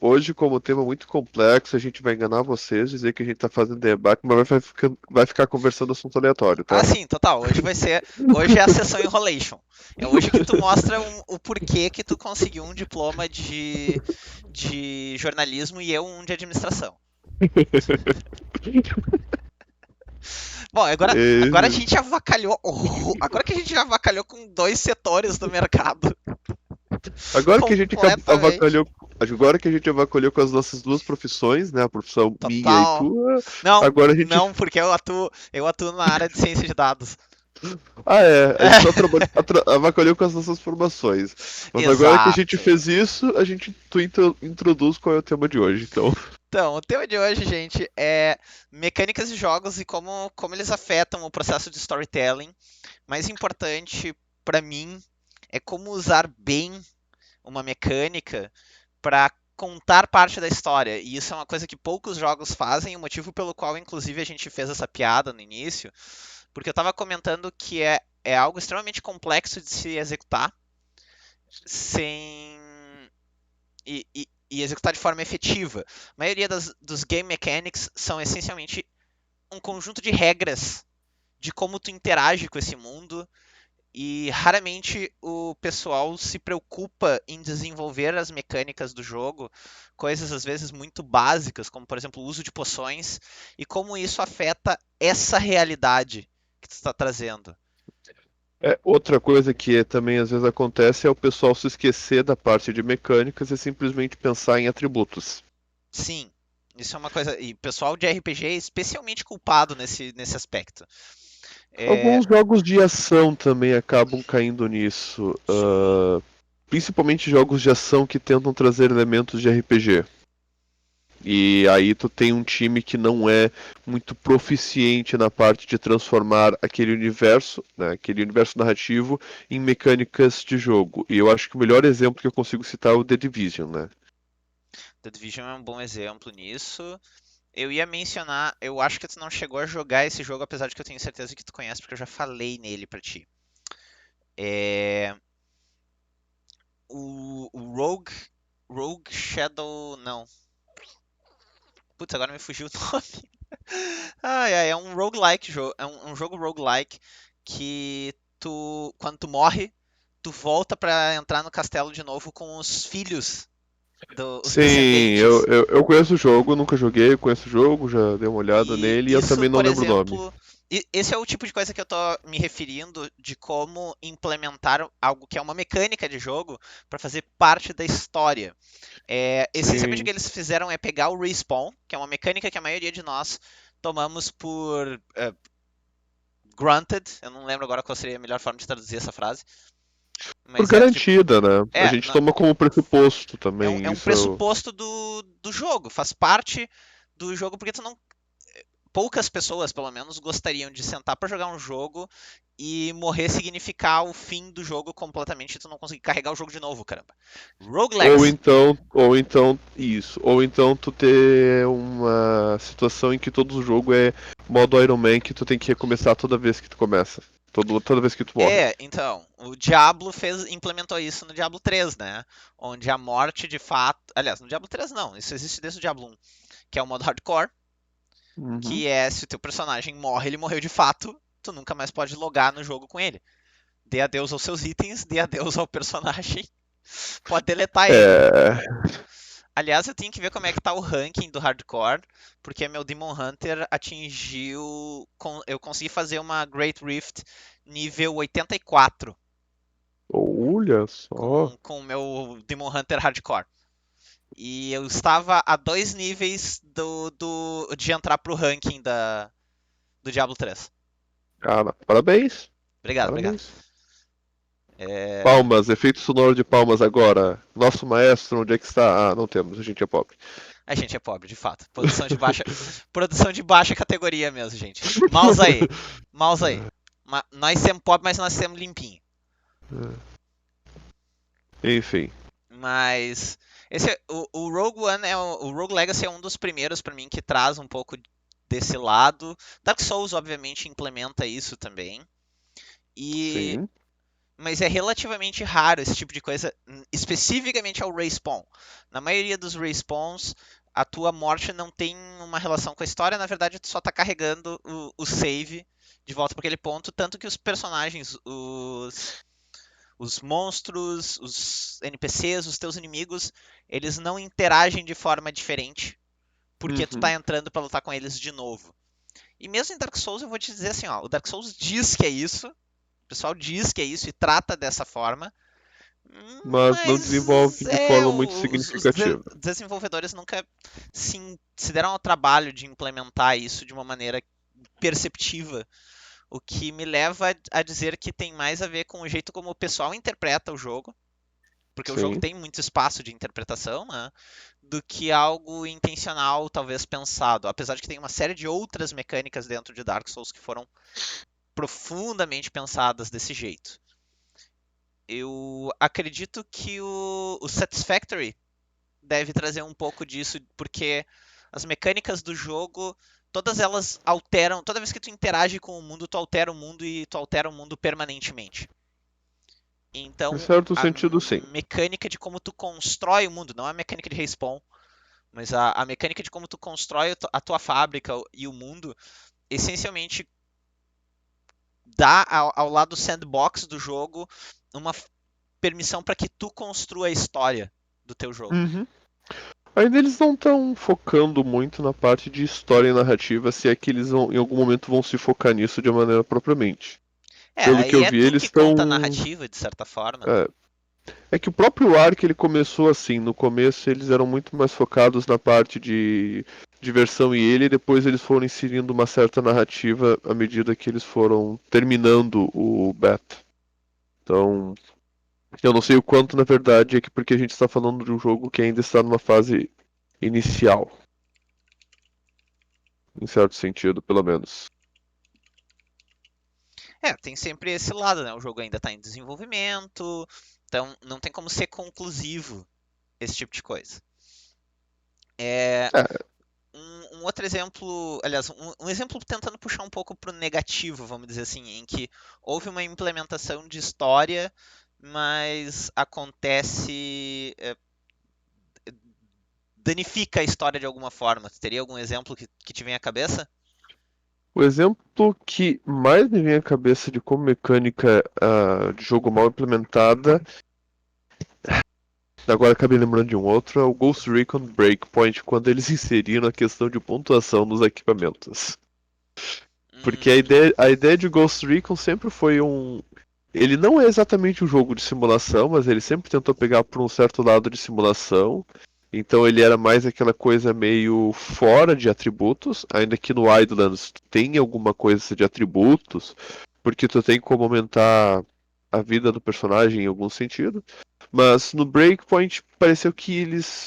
hoje, como o tema é muito complexo, a gente vai enganar vocês, dizer que a gente tá fazendo debate, mas vai ficar conversando assunto aleatório, Ah, tá? sim, total. Hoje vai ser. Hoje é a sessão Enrolation. É hoje que tu mostra o porquê que tu conseguiu um diploma de jornalismo e eu um de administração. Bom, agora a Esse- gente avacalhou. Agora que a gente já avacalhou com dois setores do mercado. Agora que a gente Completamente. avacalhou, agora que a gente avacalhou com as nossas duas profissões, né? A profissão minha e Total. tua, Não, agora a gente. não, porque eu atuo na área de ciência de dados. Ah, é, a gente só avacalhou com as nossas formações. Mas agora que a gente Exato. fez isso, tu introduz qual é o tema de hoje, então. Então, o tema de hoje, gente, é mecânicas de jogos e como eles afetam o processo de storytelling. Mais importante para mim é como usar bem uma mecânica para contar parte da história. E isso é uma coisa que poucos jogos fazem, o motivo pelo qual, inclusive, a gente fez essa piada no início, porque eu estava comentando que é algo extremamente complexo de se executar sem. E executar de forma efetiva. A maioria dos game mechanics são essencialmente um conjunto de regras de como tu interage com esse mundo e raramente o pessoal se preocupa em desenvolver as mecânicas do jogo, coisas às vezes muito básicas, como por exemplo o uso de poções, e como isso afeta essa realidade que tu está trazendo. Outra coisa que também às vezes acontece é o pessoal se esquecer da parte de mecânicas e simplesmente pensar em atributos. Sim, isso é uma coisa. E o pessoal de RPG é especialmente culpado nesse aspecto. É, Alguns jogos de ação também acabam caindo nisso, sim, principalmente jogos de ação que tentam trazer elementos de RPG. E aí tu tem um time que não é muito proficiente na parte de transformar aquele universo, né, aquele universo narrativo, em mecânicas de jogo. E eu acho que o melhor exemplo que eu consigo citar é o The Division, né? The Division é um bom exemplo nisso. Eu ia mencionar, eu acho que tu não chegou a jogar esse jogo, apesar de que eu tenho certeza que tu conhece, porque eu já falei nele pra ti. É, o Rogue Shadow, não. Putz, agora me fugiu o nome. Ai, ai, é um roguelike, é um jogo roguelike que quando tu morre, tu volta pra entrar no castelo de novo com os filhos, os Sim, eu, descendentes. eu, eu conheço o jogo, nunca joguei, conheço o jogo, já dei uma olhada E nele e eu isso, também não por lembro o nome. exemplo, esse é o tipo de coisa que eu tô me referindo de como implementar algo que é uma mecânica de jogo para fazer parte da história. Essencialmente o que Sim. eles fizeram é pegar o respawn, que é uma mecânica que a maioria de nós tomamos por granted. Eu não lembro agora qual seria a melhor forma de traduzir essa frase, Por mas é do tipo, garantida, né? A é, gente toma como pressuposto é um, também, é um isso. pressuposto do jogo, faz parte do jogo porque tu não poucas pessoas, pelo menos, gostariam de sentar para jogar um jogo e morrer significar o fim do jogo completamente e tu não conseguir carregar o jogo de novo, caramba. Rogue Legacy. Ou então tu ter uma situação em que todo o jogo é modo Iron Man que tu tem que recomeçar toda vez que tu começa. Toda vez que tu morre. Então, o Diablo implementou isso no Diablo 3, né? Onde a morte de fato. Aliás, no Diablo 3 não, isso existe desde o Diablo 1, que é o modo hardcore, Uhum. que é se o teu personagem morre, ele morreu de fato, tu nunca mais pode logar no jogo com ele. Dê adeus aos seus itens, dê adeus ao personagem, pode deletar ele. É. Aliás, eu tenho que ver como é que tá o ranking do hardcore, porque meu Demon Hunter atingiu. Eu consegui fazer uma Great Rift nível 84 Olha só. com o meu Demon Hunter hardcore. E eu estava a 2 níveis de entrar pro ranking do Diablo 3. Cara, parabéns. Obrigado, obrigado. Parabéns. É, Palmas, efeito sonoro de palmas agora. Nosso maestro, onde é que está? Ah, não temos, a gente é pobre. a gente é pobre, de fato. Produção de baixa categoria mesmo, gente. Mouse aí. Mouse aí. Nós somos pobres, mas nós somos limpinhos. Enfim. Mas o Rogue One o Rogue Legacy é um dos primeiros para mim que traz um pouco desse lado. Dark Souls obviamente implementa isso também. E Sim. mas é relativamente raro esse tipo de coisa, especificamente ao respawn. Na maioria dos respawns, a tua morte não tem uma relação com a história, na verdade tu só tá carregando o save de volta para aquele ponto, tanto que os personagens, os monstros, os NPCs, os teus inimigos, eles não interagem de forma diferente, porque tu tá Uhum. entrando pra lutar com eles de novo. E mesmo em Dark Souls eu vou te dizer assim, ó, o Dark Souls diz que é isso, o pessoal diz que é isso e trata dessa forma, Mas não desenvolve mas de forma muito os significativa. desenvolvedores nunca se deram ao trabalho de implementar isso de uma maneira perceptiva, o que me leva a dizer que tem mais a ver com o jeito como o pessoal interpreta o jogo, porque o jogo Sim. tem muito espaço de interpretação, né? Do que algo intencional, talvez pensado. Apesar de que tem uma série de outras mecânicas dentro de Dark Souls que foram profundamente pensadas desse jeito. Eu acredito que o Satisfactory deve trazer um pouco disso, porque as mecânicas do jogo, todas elas alteram. Toda vez que tu interage com o mundo, tu altera o mundo e tu altera o mundo permanentemente. Em Então, certo a sentido, sim. mecânica de como tu constrói o mundo, não é a mecânica de respawn, mas a mecânica de como tu constrói a tua fábrica e o mundo, essencialmente dá ao lado sandbox do jogo uma permissão para que tu construa a história do teu jogo. Uhum. Ainda eles não estão focando muito na parte de história e narrativa, se é que eles vão, em algum momento vão se focar nisso de maneira propriamente. É, Pelo que aí eu é vi, tu eles que conta a estão. narrativa, de certa forma, né? É, é que o próprio Ark ele começou assim. No começo eles eram muito mais focados na parte de diversão e ele, e depois eles foram inserindo uma certa narrativa à medida que eles foram terminando o beta. Então, eu não sei o quanto na verdade é que porque a gente está falando de um jogo que ainda está numa fase inicial, em certo sentido, pelo menos. É, tem sempre esse lado, né? O jogo ainda está em desenvolvimento, então não tem como ser conclusivo esse tipo de coisa. É, É, um outro exemplo, aliás, um exemplo tentando puxar um pouco para o negativo, vamos dizer assim, em que houve uma implementação de história, mas acontece, danifica a história de alguma forma. Teria algum exemplo que te vem à cabeça? o exemplo que mais me vem à cabeça de como mecânica de jogo mal implementada, agora acabei lembrando de um outro, é o Ghost Recon Breakpoint, quando eles inseriram a questão de pontuação nos equipamentos. Porque Hum, a ideia de Ghost Recon sempre foi um. Ele não é exatamente um jogo de simulação, mas ele sempre tentou pegar por um certo lado de simulação. Então ele era mais aquela coisa meio fora de atributos, ainda que no Wildlands tu tem alguma coisa de atributos, porque tu tem como aumentar a vida do personagem em algum sentido. Mas no Breakpoint pareceu que eles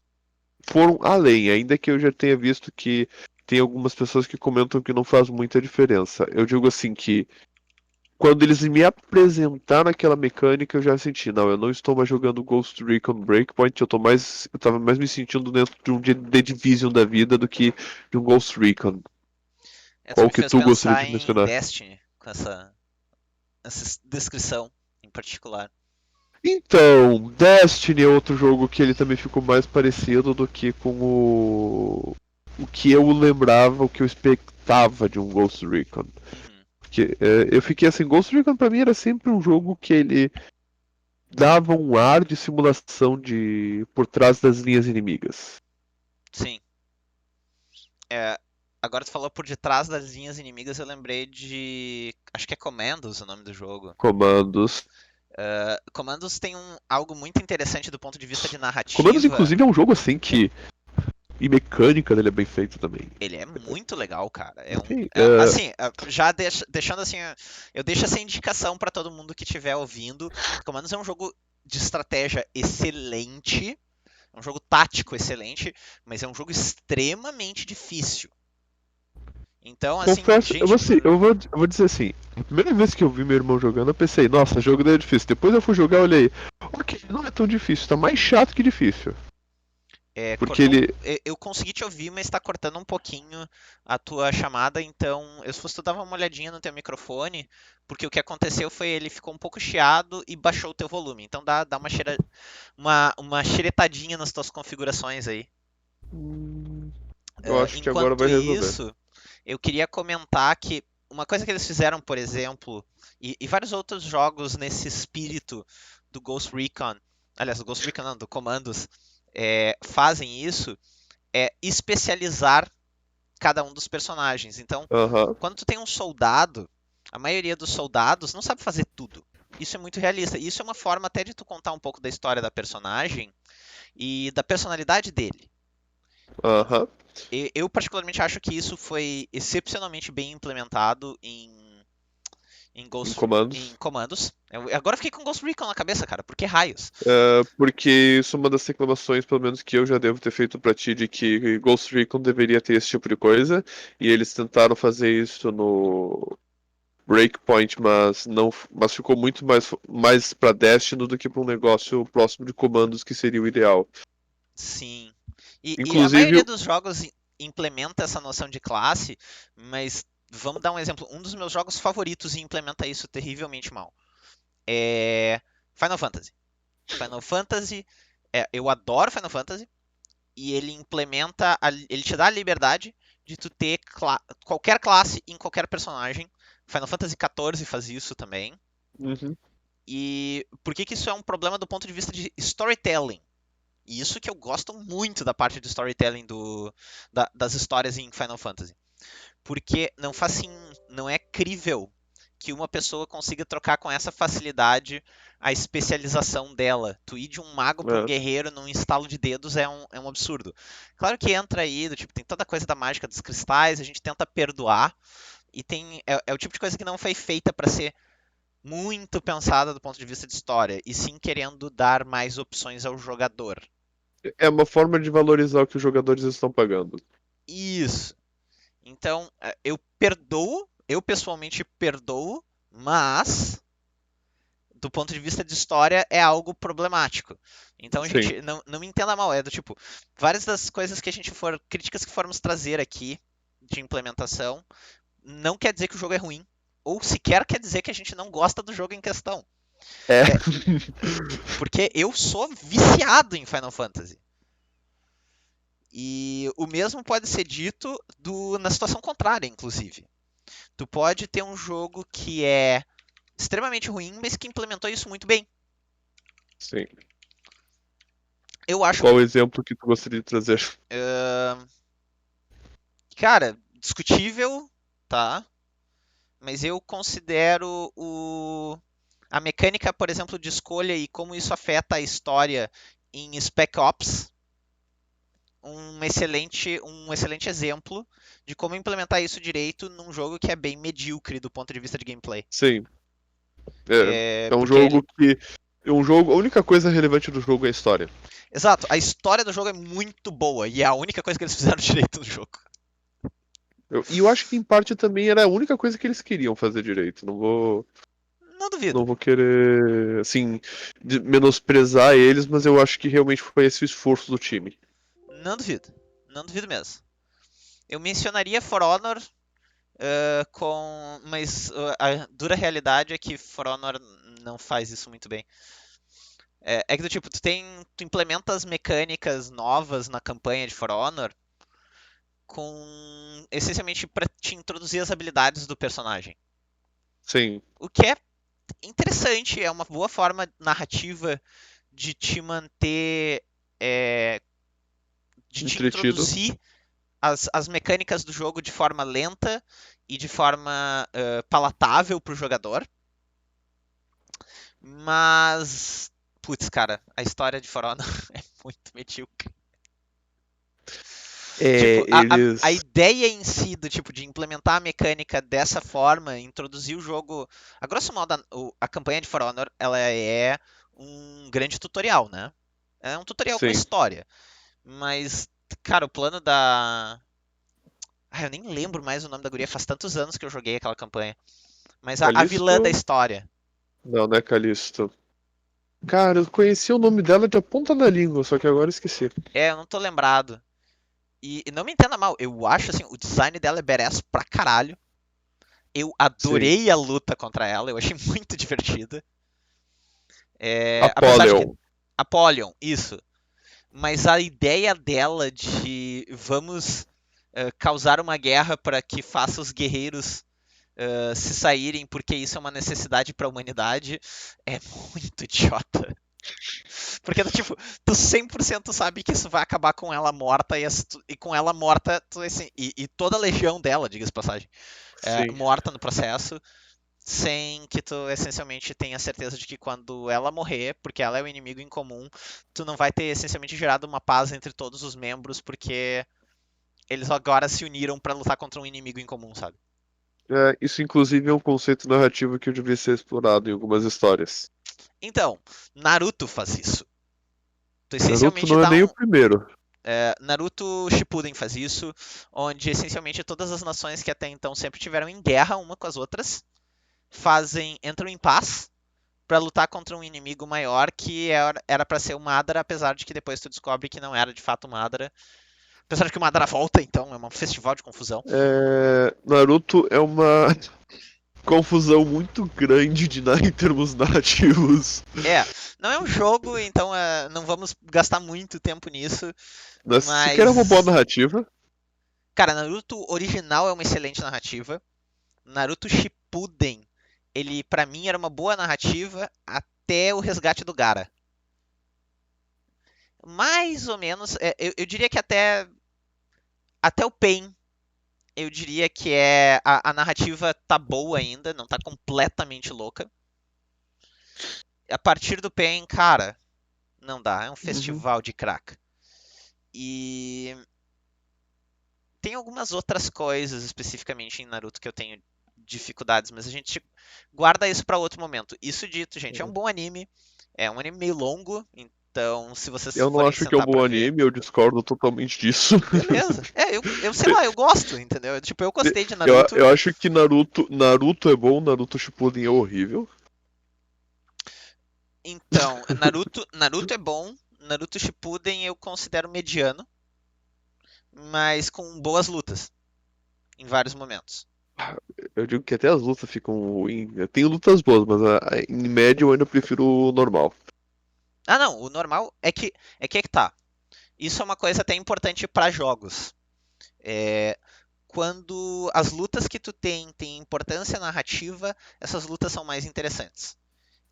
foram além, ainda que eu já tenha visto que tem algumas pessoas que comentam que não faz muita diferença. Eu digo assim que quando eles me apresentaram aquela mecânica, eu já senti, não, eu não estou mais jogando Ghost Recon Breakpoint, eu tava mais me sentindo dentro de um The Division da vida do que de um Ghost Recon. tu Qual me que fez tu gostaria pensar de em mencionar? Destiny, com essa descrição em particular. Então, Destiny é outro jogo que ele também ficou mais parecido do que com o que eu lembrava, o que eu expectava de um Ghost Recon. Uhum, Porque eu fiquei assim, Ghost Recon pra mim era sempre um jogo que ele dava um ar de simulação de por trás das linhas inimigas. sim. É, agora tu falou por detrás das linhas inimigas, eu lembrei de. Acho que é Commandos o nome do jogo. Comandos. Commandos tem algo muito interessante do ponto de vista de Comandos, narrativa. inclusive, é um jogo assim que. E mecânica dele é bem feito também. Ele é muito legal, cara. Sim, Assim, já deixando assim, eu deixo essa indicação pra todo mundo que estiver ouvindo. Commandos é um jogo de estratégia excelente, é um jogo tático excelente, mas é um jogo extremamente difícil. Então, assim, confesso, gente, eu vou dizer assim, a primeira vez que eu vi meu irmão jogando, eu pensei, nossa, o jogo dele é difícil. Depois eu fui jogar e olhei, ok, não é tão difícil, tá mais chato que difícil. Porque Cortou. ele. Eu consegui te ouvir, mas está cortando um pouquinho a tua chamada, então se fosse tu dava uma olhadinha no teu microfone, porque o que aconteceu foi ele ficou um pouco chiado e baixou o teu volume. Então dá uma xeretadinha nas tuas configurações aí. Eu acho que agora Enquanto vai resolver. isso, eu queria comentar que uma coisa que eles fizeram, por exemplo, e vários outros jogos nesse espírito do Ghost Recon, aliás, do Ghost Recon não, do Commandos, fazem isso, é especializar cada um dos personagens. Então, Aham. quando tu tem um soldado, a maioria dos soldados não sabe fazer tudo. Isso é muito realista. Isso é uma forma até de tu contar um pouco da história da personagem e da personalidade dele. Aham. Eu particularmente acho que isso foi excepcionalmente bem implementado Em em comandos. comandos. Agora eu fiquei com Ghost Recon na cabeça, cara. Por que raios? Porque isso é uma das reclamações, pelo menos que eu já devo ter feito pra ti, de que Ghost Recon deveria ter esse tipo de coisa. E eles tentaram fazer isso no Breakpoint, mas não, mas ficou muito mais para Destiny do que para um negócio próximo de comandos que seria o ideal. Sim. E a maioria Inclusive, dos jogos implementa essa noção de classe, mas vamos dar um exemplo. Um dos meus jogos favoritos implementa isso terrivelmente mal. É Final Fantasy. Final Fantasy, eu adoro Final Fantasy e ele implementa, ele te dá a liberdade de tu ter qualquer classe em qualquer personagem. Final Fantasy XIV faz isso também. uhum, E por que isso é um problema do ponto de vista de storytelling? E isso que eu gosto muito da parte de storytelling das histórias em Final Fantasy. Porque não é crível que uma pessoa consiga trocar com essa facilidade a especialização dela. Tu ir de um mago para um é, guerreiro num estalo de dedos é um absurdo. Claro que entra aí, do tipo, tem toda a coisa da mágica dos cristais, a gente tenta perdoar, e é o tipo de coisa que não foi feita para ser muito pensada do ponto de vista de história, e sim querendo dar mais opções ao jogador. é uma forma de valorizar o que os jogadores estão pagando. Isso. Então, eu perdoo, eu pessoalmente perdoo, mas do ponto de vista de história é algo problemático. Então, a Sim. gente não me entenda mal, é do tipo, várias das coisas que críticas que formos trazer aqui de implementação, não quer dizer que o jogo é ruim, ou sequer quer dizer que a gente não gosta do jogo em questão. É. É, porque eu sou viciado em Final Fantasy. E o mesmo pode ser dito na situação contrária, inclusive. Tu pode ter um jogo que é extremamente ruim, mas que implementou isso muito bem. Sim. Eu acho, Qual o exemplo que tu gostaria de trazer? cara, discutível, tá? Mas eu considero a mecânica, por exemplo, de escolha e como isso afeta a história em Spec Ops um excelente exemplo de como implementar isso direito num jogo que é bem medíocre do ponto de vista de gameplay. Sim. É, é um Porque ele, jogo que. É um jogo. A única coisa relevante do jogo é a história. exato, a história do jogo é muito boa e é a única coisa que eles fizeram direito no jogo. E eu acho que em parte também era a única coisa que eles queriam fazer direito. Não duvido, Não vou querer, assim, menosprezar eles, mas eu acho que realmente foi esse o esforço do time. não duvido, não duvido mesmo. Eu mencionaria For Honor, mas a dura realidade é que For Honor não faz isso muito bem. É que do tipo, tu implementa as mecânicas novas na campanha de For Honor com essencialmente para te introduzir as habilidades do personagem. Sim, O que é interessante, é uma boa forma narrativa de te manter, é, de te entretido. introduzir as mecânicas do jogo de forma lenta e de forma palatável para o jogador. Mas, putz, cara, a história de For Honor é muito medíocre. É, Tipo, a eles. ideia em si do tipo de implementar a mecânica dessa forma, introduzir o jogo. A grosso modo, a campanha de For Honor, ela é um grande tutorial, né? É um tutorial com Sim. história. Mas, cara, o plano da. Ah, eu nem lembro mais o nome da guria, faz tantos anos que eu joguei aquela campanha. Mas a vilã da Calisto? história. Não, não é Calisto. Cara, eu conheci o nome dela de a ponta da língua, só que agora eu esqueci. Eu não tô lembrado. E não me entenda mal, eu acho assim, o design dela é badass pra caralho. Eu Sim. adorei a luta contra ela, eu achei muito divertida. Apesar de que. Apollyon. Apollyon, isso. Mas a ideia dela de vamos causar uma guerra para que faça os guerreiros se saírem porque isso é uma necessidade para a humanidade é muito idiota. Porque, tipo, tu 100% sabe que isso vai acabar com ela morta e com ela morta, assim, e toda a legião dela, diga-se de passagem, Sim. morta no processo, sem que tu essencialmente tenha certeza de que quando ela morrer, porque ela é o inimigo em comum, tu não vai ter essencialmente gerado uma paz entre todos os membros, porque eles agora se uniram pra lutar contra um inimigo em comum, sabe? Isso, inclusive, é um conceito narrativo que devia ser explorado em algumas histórias. Então, Naruto faz isso. Tu Naruto essencialmente não é dá nem o um. primeiro. Naruto Shippuden faz isso, onde essencialmente todas as nações que até então sempre tiveram em guerra uma com as outras entram em paz pra lutar contra um inimigo maior que era para ser o Madara, apesar de que depois tu descobre que não era de fato o Madara. Apesar de que o Madara volta, então é um festival de confusão. Naruto é uma confusão muito grande em termos narrativos. Não é um jogo, então não vamos gastar muito tempo nisso, Mas sequer é uma boa mas narrativa. cara, Naruto original é uma excelente narrativa. Naruto Shippuden, ele para mim era uma boa narrativa até o resgate do Gaara. Mais ou menos, eu diria que até o Pain, eu diria que a narrativa tá boa ainda, não tá completamente louca. A partir do Pain, cara, não dá, é um Uhum. festival de crack. E tem algumas outras coisas especificamente em Naruto que eu tenho dificuldades, mas a gente guarda isso para outro momento. Isso dito, gente, é um bom anime. É um anime meio longo, então se vocês Eu não forem acho que é um sentar bom para ver, anime, eu discordo totalmente disso. beleza. Eu sei lá, eu gosto, entendeu? Tipo, eu gostei de Eu, Naruto. eu acho que Naruto é bom, Naruto Shippuden é horrível. Então, Naruto é bom. Naruto Shippuden eu considero mediano, mas com boas lutas em vários momentos. Eu digo que até as lutas ficam ruins. Tem lutas boas, mas em média eu ainda prefiro o normal. Ah, não, o normal é que tá. Isso é uma coisa até importante para jogos. É, quando as lutas que tu tem importância narrativa, essas lutas são mais interessantes.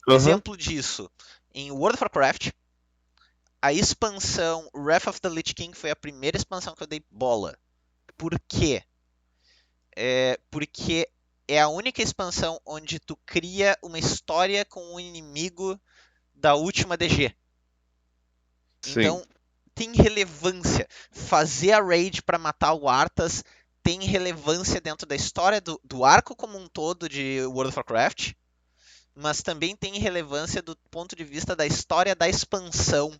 Aham. Exemplo disso, em World of Warcraft, a expansão Wrath of the Lich King foi a primeira expansão que eu dei bola. Por quê? Porque é a única expansão onde tu cria uma história com o inimigo da última DG. Sim. Então, tem relevância. Fazer a raid para matar o Arthas tem relevância dentro da história do arco como um todo de World of Warcraft, mas também tem relevância do ponto de vista da história da expansão,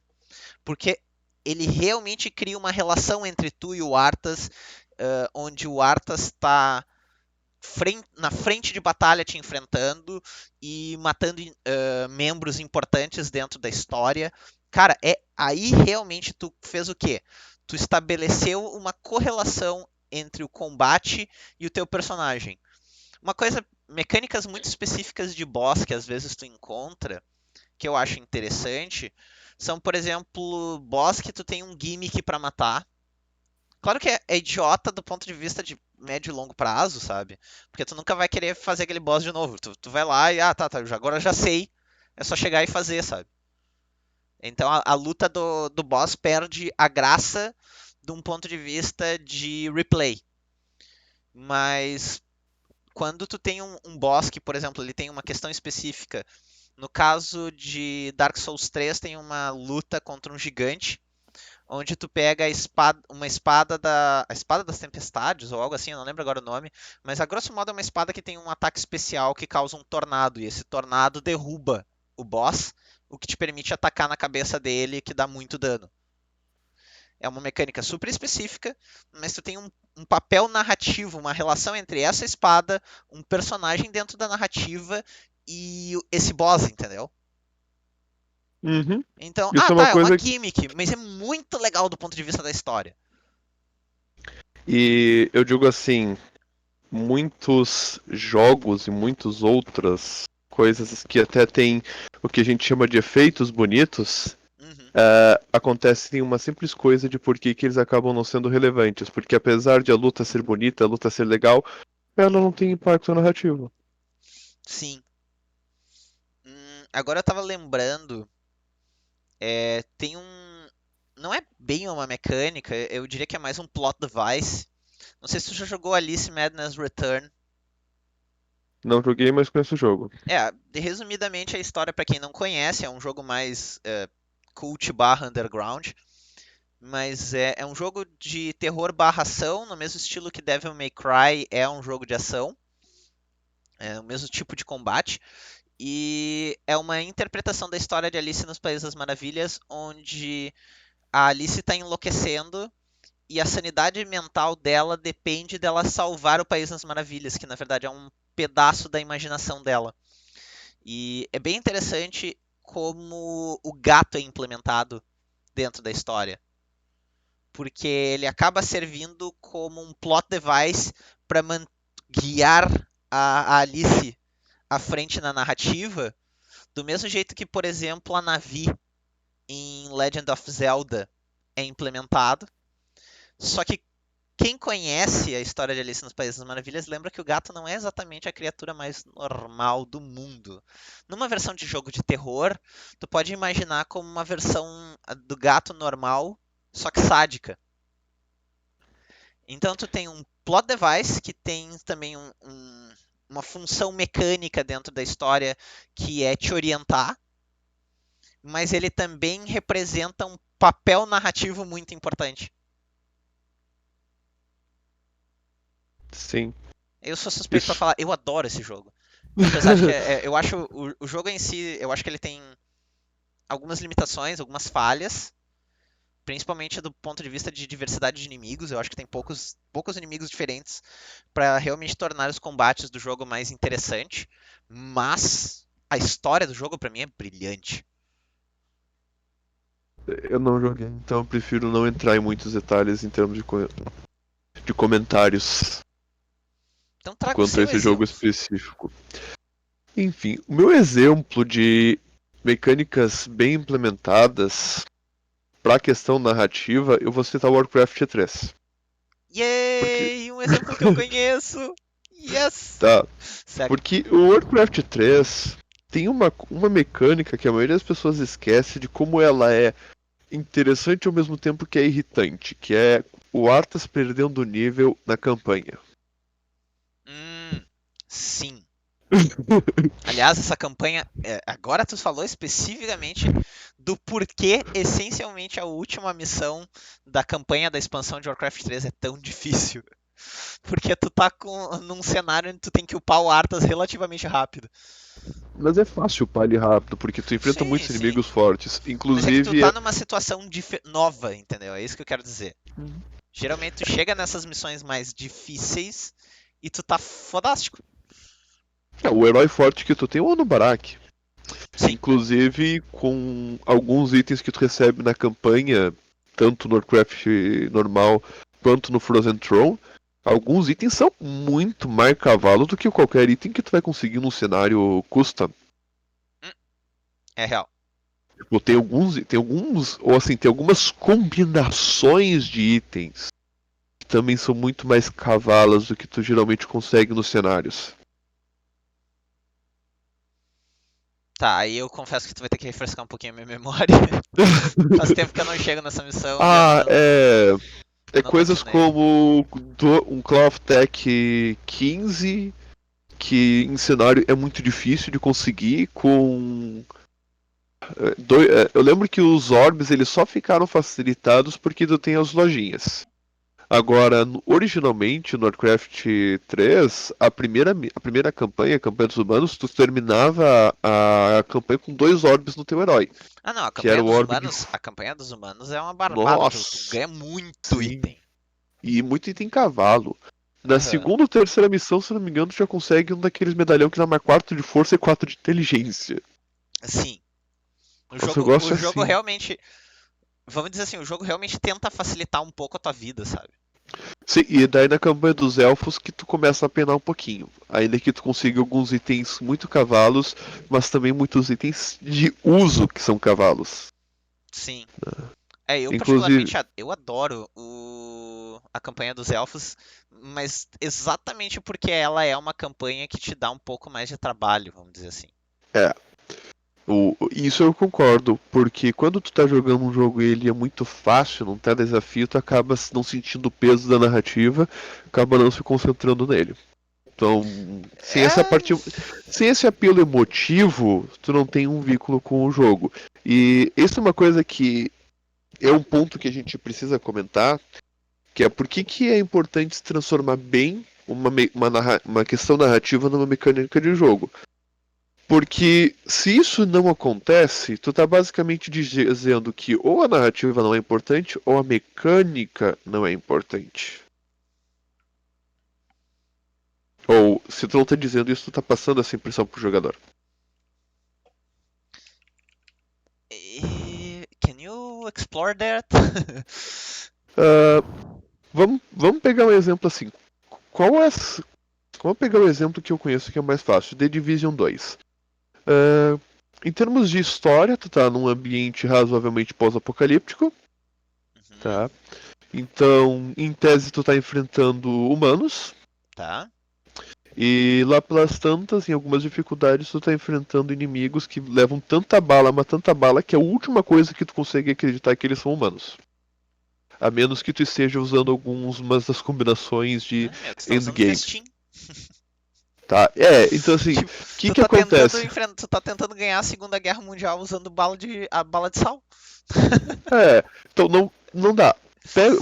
porque ele realmente cria uma relação entre tu e o Arthas, onde o Arthas está na frente de batalha te enfrentando e matando membros importantes dentro da história. Cara, aí realmente tu fez o quê? Tu estabeleceu uma correlação entre o combate e o teu personagem. Uma coisa, mecânicas muito específicas de boss que às vezes tu encontra, que eu acho interessante, são, por exemplo, boss que tu tem um gimmick para matar. Claro que é idiota do ponto de vista de médio e longo prazo, sabe? Porque tu nunca vai querer fazer aquele boss de novo. Tu vai lá e, tá, agora eu já sei. É só chegar e fazer, sabe? Então a luta do boss perde a graça de um ponto de vista de replay. Mas quando tu tem um boss que, por exemplo, ele tem uma questão específica. No caso de Dark Souls 3, tem uma luta contra um gigante onde tu pega uma espada a espada das tempestades ou algo assim, eu não lembro agora o nome, mas a grosso modo é uma espada que tem um ataque especial que causa um tornado e esse tornado derruba o boss, o que te permite atacar na cabeça dele que dá muito dano. É uma mecânica super específica, mas tu tem um papel narrativo, uma relação entre essa espada, um personagem dentro da narrativa e esse boss, entendeu? Uhum. Então, Isso é uma tá, é uma coisa. gimmick, mas é muito legal do ponto de vista da história. E eu digo assim, muitos jogos e muitas outras coisas que até tem o que a gente chama de efeitos bonitos, Uhum. acontecem uma simples coisa de por que que eles acabam não sendo relevantes. Porque apesar de a luta ser bonita, a luta ser legal, ela não tem impacto narrativo. Sim. Agora eu tava lembrando, tem um. Não é bem uma mecânica, eu diria que é mais um plot device. Não sei se tu já jogou Alice Madness Return. Não joguei, mas conheço o jogo. Resumidamente a história, pra quem não conhece, é um jogo mais cult barra underground. Mas é um jogo de terror barra ação, no mesmo estilo que Devil May Cry é um jogo de ação. É o mesmo tipo de combate. E é uma interpretação da história de Alice nos Países das Maravilhas, onde a Alice está enlouquecendo e a sanidade mental dela depende dela salvar o País das Maravilhas, que na verdade é um pedaço da imaginação dela. E é bem interessante como o gato é implementado dentro da história, porque ele acaba servindo como um plot device para guiar a Alice à frente na narrativa, do mesmo jeito que, por exemplo, a Navi em Legend of Zelda é implementado. Só que quem conhece a história de Alice nos Países das Maravilhas lembra que o gato não é exatamente a criatura mais normal do mundo. Numa versão de jogo de terror, tu pode imaginar como uma versão do gato normal, só que sádica. Então tu tem um plot device que tem também uma função mecânica dentro da história que é te orientar, mas ele também representa um papel narrativo muito importante. Sim. Eu sou suspeito pra Isso. falar, eu adoro esse jogo. Apesar de que eu acho o jogo em si, eu acho que ele tem algumas limitações, algumas falhas, principalmente do ponto de vista de diversidade de inimigos. Eu acho que tem poucos inimigos diferentes para realmente tornar os combates do jogo mais interessante. Mas a história do jogo para mim é brilhante. Eu não joguei, então eu prefiro não entrar em muitos detalhes em termos de comentários Então traga o quanto a seu esse jogo exemplo. específico. Enfim, o meu exemplo de mecânicas bem implementadas para a questão narrativa, eu vou citar Warcraft 3. Porque, Yay! Um exemplo que eu conheço! Yes! tá, Segue. porque o Warcraft 3 tem uma mecânica que a maioria das pessoas esquece de como ela é interessante ao mesmo tempo que é irritante, que é o Arthas perdendo nível na campanha. Sim. Aliás, essa campanha, agora tu falou especificamente do porquê, essencialmente, a última missão da campanha da expansão de Warcraft 3 é tão difícil. Porque tu tá num cenário onde tu tem que upar o Arthas relativamente rápido. Mas é fácil upar ele rápido, porque tu enfrenta Sim, muitos sim. inimigos fortes. Mas é que tu Inclusive, tá numa situação nova, entendeu? É isso que eu quero dizer. Geralmente tu chega nessas missões mais difíceis e tu tá fodástico. o herói forte que tu tem é o Anubarak. Sim. Inclusive, com alguns itens que tu recebe na campanha, tanto no Warcraft normal quanto no Frozen Throne, alguns itens são muito mais cavalo do que qualquer item que tu vai conseguir num cenário custom. É real. Tipo, ou assim, tem algumas combinações de itens que também são muito mais cavalas do que tu geralmente consegue nos cenários. Tá, aí eu confesso que tu vai ter que refrescar um pouquinho a minha memória. Faz tempo que eu não chego nessa missão e Ah, eu é não coisas continuei. como um Claw of Tech 15, que em cenário é muito difícil de conseguir, eu lembro que os orbes eles só ficaram facilitados porque tu tem as lojinhas. Agora, originalmente no Warcraft 3, a primeira campanha, a campanha dos humanos, tu terminava a campanha com dois orbes no teu herói, Ah, não, que era o orbe de. A campanha dos humanos é uma barbada, tu Nossa, ganha muito sim. item. E muito item cavalo. Na Aham. segunda ou terceira missão, se não me engano, tu já consegue um daqueles medalhão que dá mais 4 de força e 4 de inteligência. Sim. Mas eu gosto O jogo assim. realmente, vamos dizer assim, o jogo realmente tenta facilitar um pouco a tua vida, sabe? Sim, e daí na campanha dos elfos que tu começa a penar um pouquinho. Ainda que tu consiga alguns itens muito cavalos, mas também muitos itens de uso que são cavalos. Sim. É, eu Inclusive, particularmente eu adoro a campanha dos elfos, mas exatamente porque ela é uma campanha que te dá um pouco mais de trabalho, vamos dizer assim. é, isso eu concordo, porque quando tu tá jogando um jogo e ele é muito fácil, não tá desafio, tu acaba não sentindo o peso da narrativa, acaba não se concentrando nele. Então, É, sem esse apelo emotivo, tu não tem um vínculo com o jogo. E isso é uma coisa que é um ponto que a gente precisa comentar, que é por que é importante se transformar bem uma questão narrativa numa mecânica de jogo. Porque se isso não acontece, tu tá basicamente dizendo que ou a narrativa não é importante ou a mecânica não é importante. Ou se tu não tá dizendo isso, tu tá passando essa impressão pro jogador. can you explore that? Ah, vamos pegar um exemplo assim. Qual é. Vamos pegar o exemplo que eu conheço que é o mais fácil, The Division 2. Ah, em termos de história, tu tá num ambiente razoavelmente pós-apocalíptico, Uhum, tá? Então, em tese, tu tá enfrentando humanos, tá. e lá pelas tantas, em algumas dificuldades, tu tá enfrentando inimigos que levam tanta bala, mas tanta bala, que a última coisa que tu consegue acreditar é que eles são humanos. A menos que tu esteja usando algumas das combinações de É, meu, tu tá usando endgame, festim. tá? Então assim, o Tipo, que que acontece? tu tá tentando ganhar a Segunda Guerra Mundial usando a bala de sal. É, então não dá.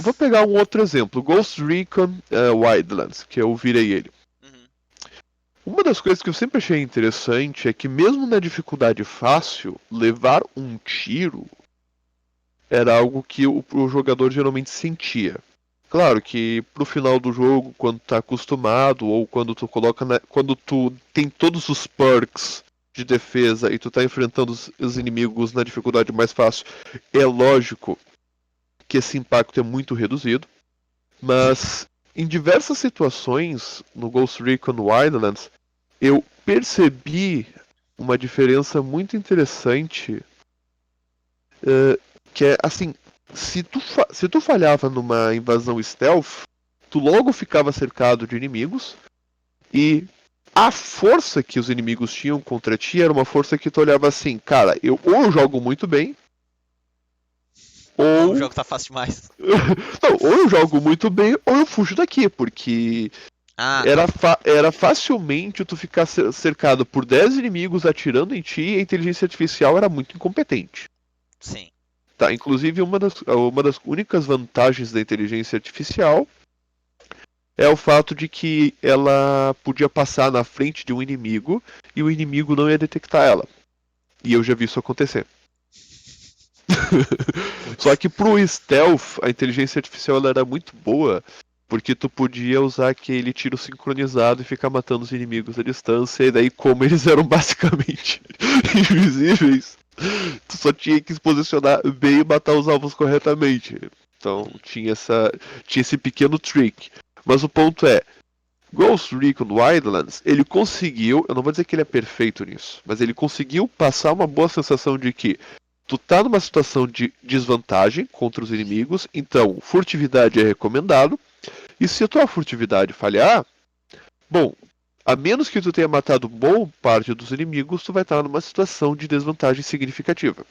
Vou pegar um outro exemplo, Ghost Recon Wildlands, que eu virei ele. Uhum. Uma das coisas que eu sempre achei interessante é que mesmo na dificuldade fácil, levar um tiro era algo que o jogador geralmente sentia. Claro que pro final do jogo, quando tá acostumado, ou quando tu coloca quando tu tem todos os perks de defesa e tu tá enfrentando os inimigos na dificuldade mais fácil, é lógico que esse impacto é muito reduzido. Sim. Mas em diversas situações no Ghost Recon Wildlands, eu percebi uma diferença muito interessante, que é assim, se tu falhava numa invasão stealth, tu logo ficava cercado de inimigos e a força que os inimigos tinham contra ti era uma força que tu olhava assim, cara, ou eu jogo muito bem, Ou o ou jogo tá fácil demais. não, ou eu jogo muito bem ou eu fujo daqui, porque Ah, tá. era facilmente tu ficar cercado por 10 inimigos atirando em ti e a inteligência artificial era muito incompetente. Sim. Tá, inclusive uma das únicas vantagens da inteligência artificial é o fato de que ela podia passar na frente de um inimigo e o inimigo não ia detectar ela. E eu já vi isso acontecer. Só Putz. que pro stealth, a inteligência artificial ela era muito boa, porque tu podia usar aquele tiro sincronizado e ficar matando os inimigos à distância, e daí como eles eram basicamente invisíveis, tu só tinha que se posicionar bem e matar os alvos corretamente. Então Uhum. tinha esse pequeno trick. Mas o ponto é, Ghost Recon Wildlands, ele conseguiu, eu não vou dizer que ele é perfeito nisso, mas ele conseguiu passar uma boa sensação de que tu tá numa situação de desvantagem contra os inimigos, então furtividade é recomendado, e se a tua furtividade falhar, bom, a menos que tu tenha matado boa parte dos inimigos, tu vai estar numa situação de desvantagem significativa.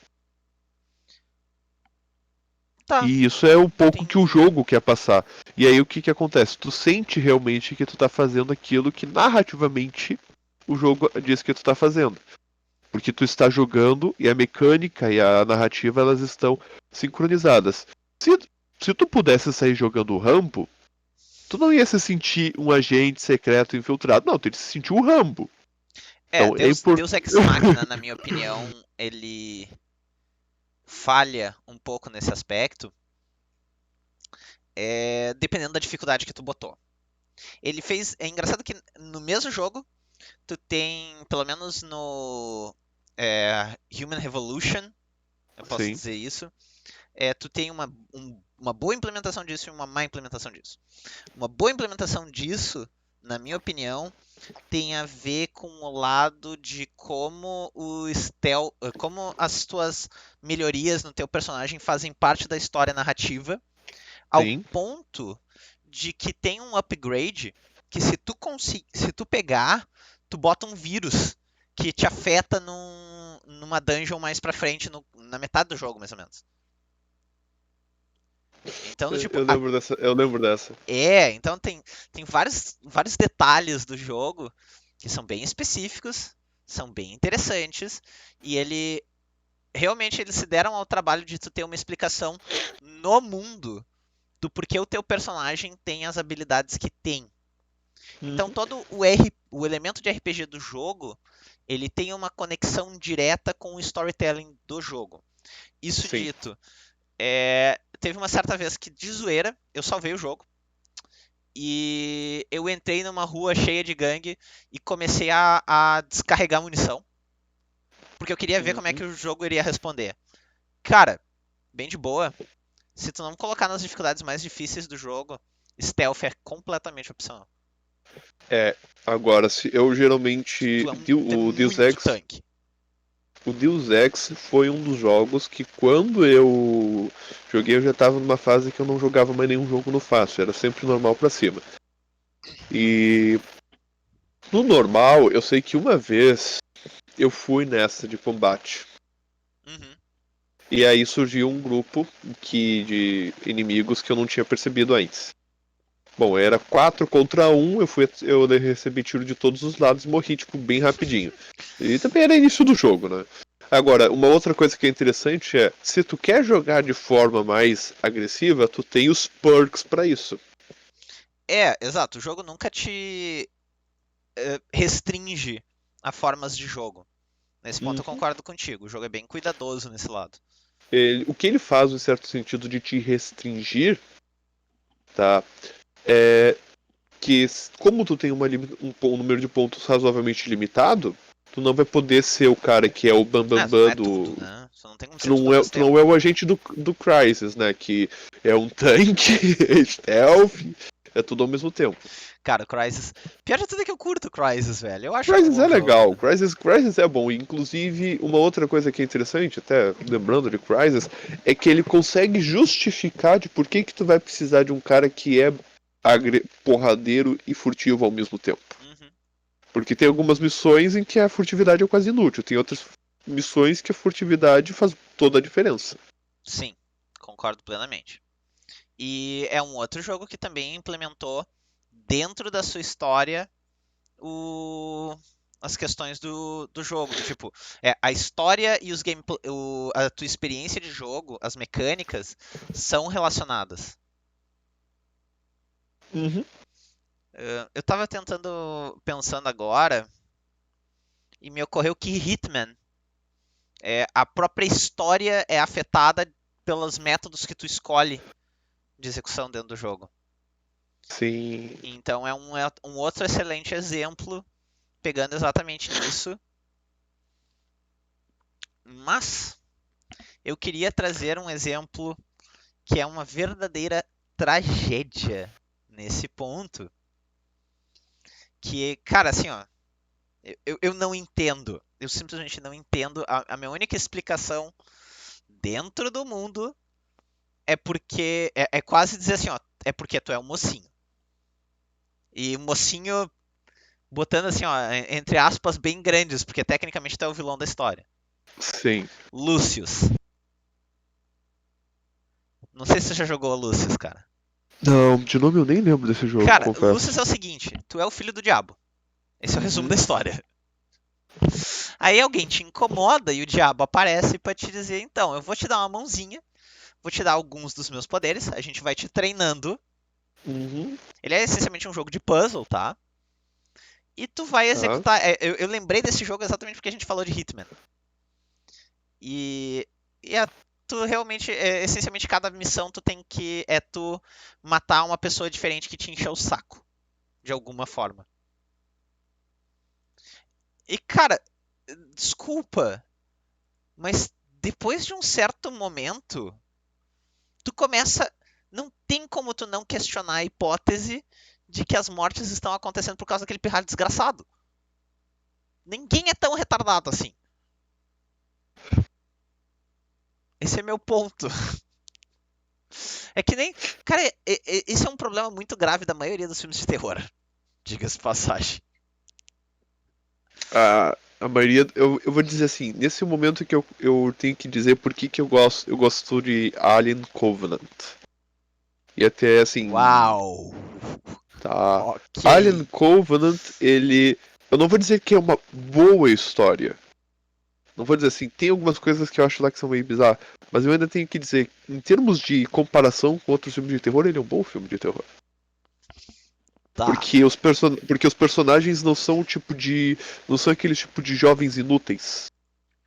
Tá, E isso é um pouco que o entendi. jogo quer passar. E aí o que que acontece? Tu sente realmente que tu tá fazendo aquilo que narrativamente o jogo diz que tu tá fazendo. Porque tu está jogando e a mecânica e a narrativa elas estão sincronizadas. Se, se tu pudesse sair jogando o Rambo, tu não ia se sentir um agente secreto infiltrado. Não, tu ia se sentir o Rambo. É, Então é importante. Deus Ex Machina, na minha opinião, ele falha um pouco nesse aspecto, dependendo da dificuldade que tu botou. Ele fez. É engraçado que no mesmo jogo, tu tem, pelo menos no Human Revolution, eu posso Sim. dizer isso. Tu tem uma boa implementação disso e uma má implementação disso. Uma boa implementação disso, na minha opinião, tem a ver com o lado de como como as tuas melhorias no teu personagem fazem parte da história narrativa, ao Sim. ponto de que tem um upgrade que se tu pegar, tu bota um vírus que te afeta numa dungeon mais pra frente, na metade do jogo, mais ou menos. Então, tipo, Eu lembro dessa. então tem vários detalhes do jogo que são bem específicos, são bem interessantes, e realmente eles se deram ao trabalho de tu ter uma explicação no mundo do porquê o teu personagem tem as habilidades que tem. Então Uhum. todo o elemento de RPG do jogo, ele tem uma conexão direta com o storytelling do jogo. Isso Sim. dito, teve uma certa vez que, de zoeira, eu salvei o jogo e eu entrei numa rua cheia de gangue e comecei a descarregar munição, porque eu queria ver como é Uhum. que o jogo iria responder. Cara, bem de boa. Se tu não colocar nas dificuldades mais difíceis do jogo, stealth é completamente opcional. É, agora, se eu geralmente. Tu é O Deus muito Ex. tanque. O Deus Ex foi um dos jogos que quando eu joguei eu já tava numa fase que eu não jogava mais nenhum jogo no fácil, era sempre normal pra cima. E no normal, eu sei que uma vez eu fui nessa de combate. Uhum. E aí surgiu um grupo de inimigos que eu não tinha percebido antes. Bom, era 4 contra um, eu recebi tiro de todos os lados e morri, tipo, bem rapidinho. E também era início do jogo, né? Agora, uma outra coisa que é interessante é, se tu quer jogar de forma mais agressiva, tu tem os perks pra isso. Exato. O jogo nunca te restringe a formas de jogo. Nesse ponto eu Uhum. concordo contigo. O jogo é bem cuidadoso nesse lado. O que ele faz, em certo sentido, de te restringir, tá? É que, como tu tem um número de pontos razoavelmente limitado, tu não vai poder ser o cara que é o Tu não bambambam é tudo, do. né? Você não tem como ser tudo ao mesmo Tu não tempo. é o agente do Crysis, né? Que é um tanque, stealth, é tudo ao mesmo tempo. Cara, o Crysis. Pior de tudo é que eu curto o Crysis, velho. Eu acho um Crysis bom é jogo. legal, Crysis é bom. Inclusive, uma outra coisa que é interessante, até lembrando de Crysis, é que ele consegue justificar de por que tu vai precisar de um cara que é porradeiro e furtivo ao mesmo tempo. Uhum. Porque tem algumas missões em que a furtividade é quase inútil, tem outras missões que a furtividade faz toda a diferença. Sim, concordo plenamente. E é um outro jogo que também implementou dentro da sua história o... as questões do jogo. Do tipo, a história e a tua experiência de jogo, as mecânicas, são relacionadas. Uhum. Eu tava pensando agora, e me ocorreu que Hitman, a própria história é afetada pelos métodos que tu escolhe de execução dentro do jogo. Sim. Então é um outro excelente exemplo, pegando exatamente nisso. Mas eu queria trazer um exemplo que é uma verdadeira tragédia nesse ponto. Que, cara, assim, ó, eu não entendo. Eu simplesmente não entendo. A minha única explicação dentro do mundo é porque. É quase dizer assim, ó. É porque tu é um mocinho. E o mocinho botando assim, ó, entre aspas, bem grandes, porque tecnicamente tu é o vilão da história. Sim. Lucius. Não sei se você já jogou Lucius, cara. Não, de nome eu nem lembro desse jogo, Cara, Lucius confesso. é o seguinte: tu é o filho do diabo. Esse é o resumo Uhum. da história. Aí alguém te incomoda e o diabo aparece pra te dizer: então, eu vou te dar uma mãozinha, vou te dar alguns dos meus poderes, a gente vai te treinando. Uhum. Ele é essencialmente um jogo de puzzle, tá? E tu vai Tá. executar. Eu lembrei desse jogo exatamente porque a gente falou de Hitman. E, tu realmente, essencialmente, cada missão tu tem que. É tu matar uma pessoa diferente que te encheu o saco. De alguma forma. E, cara, desculpa. Mas depois de um certo momento, tu começa. Não tem como tu não questionar a hipótese de que as mortes estão acontecendo por causa daquele pirralho desgraçado. Ninguém é tão retardado assim. Esse é meu ponto. É que nem. Cara, esse é um problema muito grave da maioria dos filmes de terror. Diga-se de passagem. A maioria, eu vou dizer assim, nesse momento que eu tenho que dizer por que que eu gosto de Alien Covenant. E até assim, Uau! tá. Ok. Alien Covenant, eu não vou dizer que é uma boa história. Não vou dizer assim, tem algumas coisas que eu acho lá que são meio bizarras, mas eu ainda tenho que dizer, em termos de comparação com outros filmes de terror, ele é um bom filme de terror. Tá. Porque os personagens não são o tipo de. Não são aqueles tipo de jovens inúteis.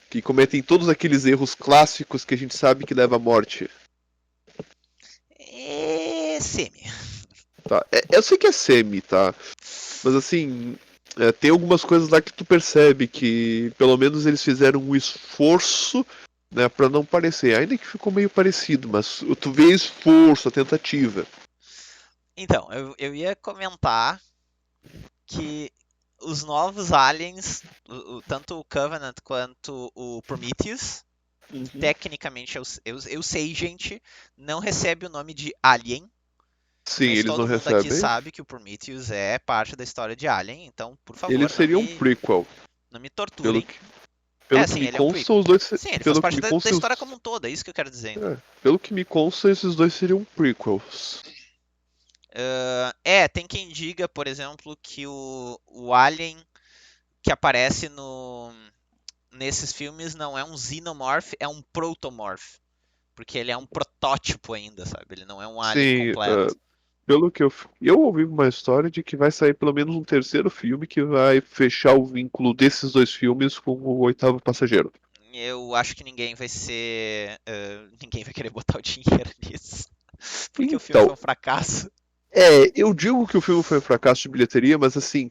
Que cometem todos aqueles erros clássicos que a gente sabe que leva à morte. Semi. Tá? Eu sei que é semi, tá? Mas assim, tem algumas coisas lá que tu percebe que pelo menos eles fizeram um esforço, né, para não parecer. Ainda que ficou meio parecido, mas tu vê esforço, a tentativa. Então, eu ia comentar que os novos aliens, tanto o Covenant quanto o Prometheus, Uhum. tecnicamente eu sei, gente, não recebe o nome de Alien, Sim, mas eles não todo mundo aqui recebem. sabe que o Prometheus é parte da história de Alien, então, por Ele favor, seria um prequel, não me pelo torturem. que, É, pelo que sim, me ele é um consta, prequel. os dois, Sim, ele faz pelo que parte me da consta, história como um todo, é isso que eu quero dizer, então. pelo que me consta, esses dois seriam prequels. Tem quem diga, por exemplo, que o Alien que aparece nesses filmes não é um Xenomorph, é um Protomorph. Porque ele é um protótipo ainda, sabe? Ele não é um Alien Sim, completo. pelo que eu ouvi uma história de que vai sair pelo menos um terceiro filme que vai fechar o vínculo desses dois filmes com o Oitavo Passageiro. Eu acho que ninguém vai ser. Ninguém vai querer botar o dinheiro nisso. Porque o filme Então, foi um fracasso. eu digo que o filme foi um fracasso de bilheteria, mas assim,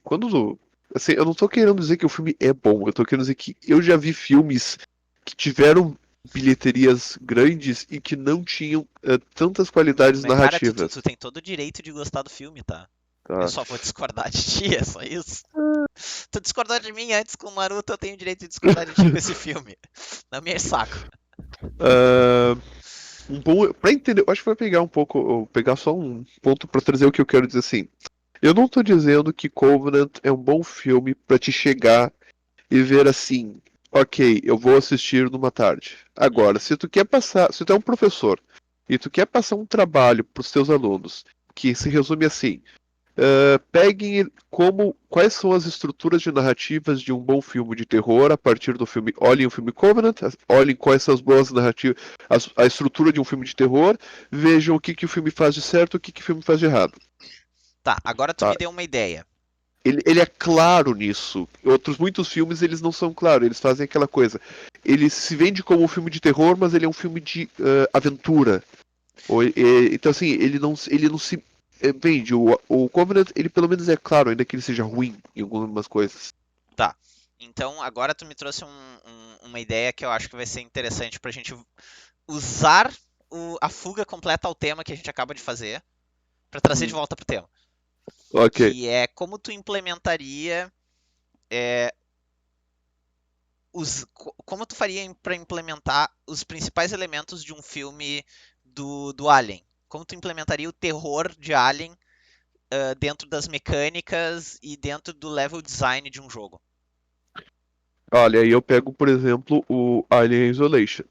assim, eu não tô querendo dizer que o filme é bom, eu tô querendo dizer que eu já vi filmes que tiveram bilheterias grandes e que não tinham tantas qualidades Mas, cara, tu, tu, narrativas. tu tem todo o direito de gostar do filme, tá? Eu Tá? só vou discordar de ti, é só isso. Tu discordou de mim antes com o Naruto, eu tenho o direito de discordar de ti com esse filme. Não me enche saco. Ah, para entender, eu acho que vai pegar um pouco, pegar só um ponto pra trazer o que eu quero dizer assim. Eu não tô dizendo que Covenant é um bom filme pra te chegar e ver assim, ok, eu vou assistir numa tarde. Agora, Uhum. se tu é um professor e tu quer passar um trabalho pros teus alunos que se resume assim, peguem quais são as estruturas de narrativas de um bom filme de terror a partir do filme. Olhem o filme Covenant, olhem quais são as boas narrativas, a estrutura de um filme de terror, vejam o que, que o filme faz de certo e o que, que o filme faz de errado. Tá, agora tu Tá? me deu uma ideia. Ele é claro nisso. Muitos filmes eles não são claros, eles fazem aquela coisa. Ele se vende como um filme de terror, mas ele é um filme de aventura. Então assim, ele não se vende. O Covenant, ele pelo menos é claro, ainda que ele seja ruim em algumas coisas. Tá. Então agora tu me trouxe uma ideia que eu acho que vai ser interessante pra gente usar a fuga completa ao tema que a gente acaba de fazer pra trazer de Hum, volta pro tema. ok. Que é como tu implementaria é, como tu faria para implementar os principais elementos de um filme do Alien? Como tu implementaria o terror de Alien dentro das mecânicas e dentro do level design de um jogo? Olha, aí eu pego, por exemplo, o Alien Isolation.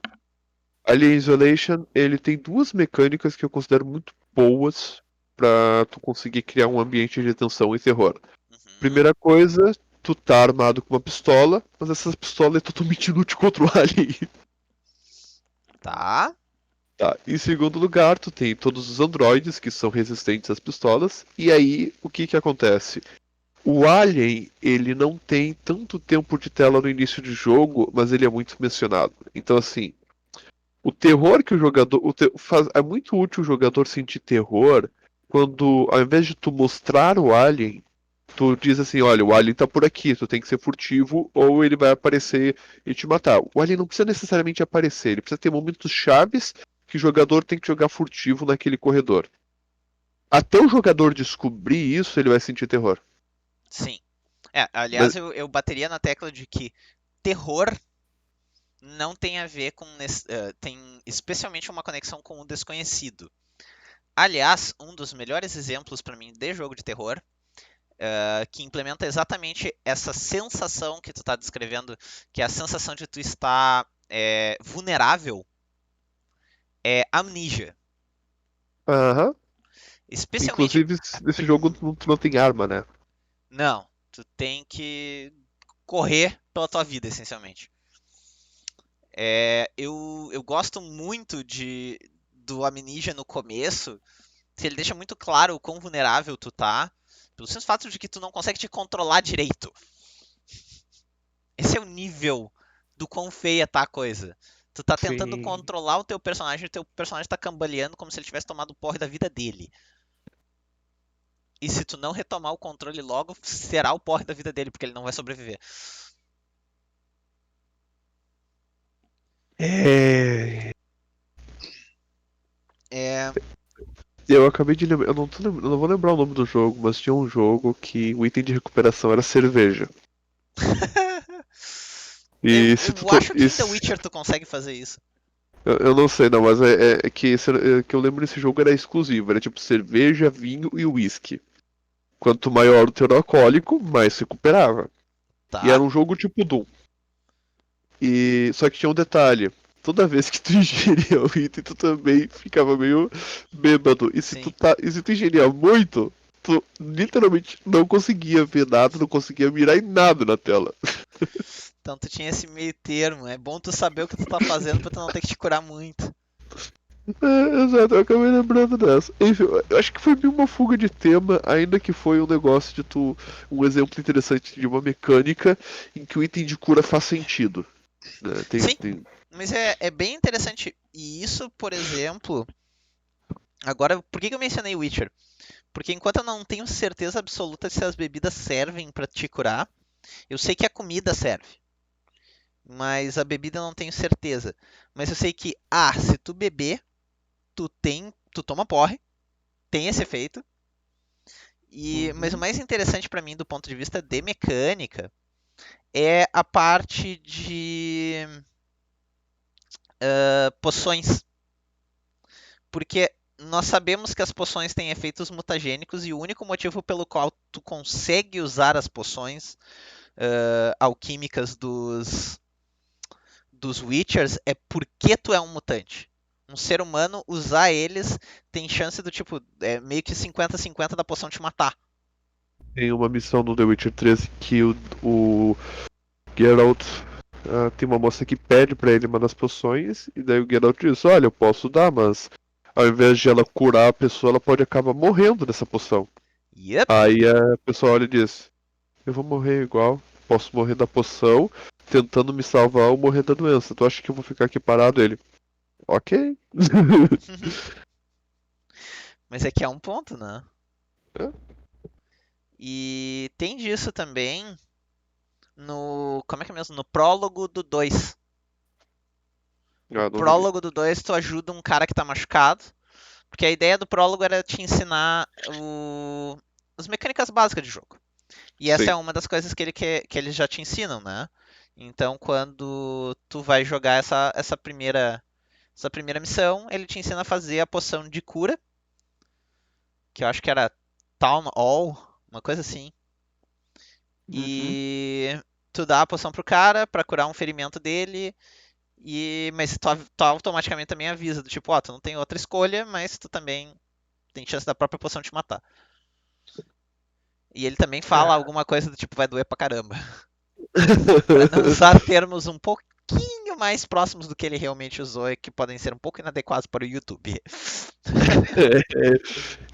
Alien Isolation, ele tem duas mecânicas que eu considero muito boas pra tu conseguir criar um ambiente de tensão e terror. Uhum, Primeira coisa, tu tá armado com uma pistola, mas essa pistola é totalmente inútil contra o alien. tá. Tá. Em segundo lugar, tu tem todos os androides que são resistentes às pistolas. E aí, o que que acontece? O Alien, ele não tem tanto tempo de tela no início de jogo, mas ele é muito mencionado. Então, assim, o terror que o jogador. É muito útil o jogador sentir terror quando, ao invés de tu mostrar o Alien, Tu diz assim, olha, o alien tá por aqui, tu tem que ser furtivo ou ele vai aparecer e te matar. O alien não precisa necessariamente aparecer, ele precisa ter momentos chaves que o jogador tem que jogar furtivo naquele corredor. Até o jogador descobrir isso, ele vai sentir terror. Sim. Mas Aliás, eu bateria na tecla de que terror não tem a ver com. Tem especialmente uma conexão com o desconhecido. Aliás, um dos melhores exemplos para mim de jogo de terror, que implementa exatamente essa sensação que tu tá descrevendo, que é a sensação de tu estar vulnerável, é Amnesia. aham. Especialmente. Inclusive, nesse jogo tu não tem arma, né? Não, tu tem que correr pela tua vida, essencialmente. Eu gosto muito do Amnesia no começo, que ele deixa muito claro o quão vulnerável tu tá, pelo simples fato de que tu não consegue te controlar direito. Esse é o nível do quão feia tá a coisa. Tu tá tentando Sim. controlar o teu personagem tá cambaleando como se ele tivesse tomado o porre da vida dele. E se tu não retomar o controle logo, será o porre da vida dele, porque ele não vai sobreviver. É. É. Eu acabei de lembrar, eu não vou lembrar o nome do jogo, mas tinha um jogo que o item de recuperação era cerveja. eu, E se tu eu to... acho e que em The se- Witcher tu consegue fazer isso. eu não sei não, mas é que, que eu lembro desse jogo era exclusivo, era tipo cerveja, vinho e uísque. Quanto maior o teor alcoólico, mais se recuperava. E era Tá? um jogo tipo Doom. E só que tinha um detalhe. Toda vez que tu ingeria o item, tu também ficava meio bêbado. Sim. E se tu ingeria muito, tu literalmente não conseguia ver nada, não conseguia mirar em nada na tela. Então tu tinha esse meio termo. É bom tu saber o que tu tá fazendo pra tu não ter que te curar muito. É, exato, eu acabei lembrando dessa. Enfim, eu acho que foi meio uma fuga de tema, ainda que foi um negócio de tu. Um exemplo interessante de uma mecânica em que o item de cura faz sentido. Né? Sim, mas é bem interessante. E isso, por exemplo. Agora, por que que eu mencionei Witcher? Porque enquanto eu não tenho certeza absoluta se as bebidas servem pra te curar, eu sei que a comida serve. Mas a bebida eu não tenho certeza. Mas eu sei que, se tu beber, tu toma porre, tem esse efeito. Mas o Uhum. mais interessante pra mim do ponto de vista de mecânica é a parte de poções. Porque nós sabemos que as poções têm efeitos mutagênicos e o único motivo pelo qual tu consegue usar as poções alquímicas dos Witchers é porque tu é um mutante. Um ser humano usar eles tem chance do tipo, meio que 50-50 da poção te matar. Tem uma missão no The Witcher 3 que o Geralt tem uma moça que pede pra ele uma das poções, e daí o Geralt diz: Olha, eu posso dar, mas ao invés de ela curar a pessoa, ela pode acabar morrendo dessa poção. Yep. Aí a pessoa olha e diz: Eu vou morrer igual, posso morrer da poção, tentando me salvar ou morrer da doença. Tu acha que eu vou ficar aqui parado? Ele: Ok. Mas é que é um ponto, né? E tem disso também no. Como é que é mesmo? No prólogo do 2. O Ah, não joguei. prólogo do 2 tu ajuda um cara que tá machucado. Porque a ideia do prólogo era te ensinar as mecânicas básicas de jogo. E essa é Sim. uma das coisas que eles já te ensinam, né? Então, quando tu vai jogar essa primeira missão, ele te ensina a fazer a poção de cura, que eu acho que era Town Hall, uma coisa assim. Uhum. E tu dá a poção pro cara pra curar um ferimento dele, mas tu automaticamente também avisa, do tipo, tu não tem outra escolha, mas tu também tem chance da própria poção te matar. E ele também fala alguma coisa do tipo, vai doer pra caramba. Pra não usar termos um pouquinho mais próximos do que ele realmente usou e que podem ser um pouco inadequados para o YouTube.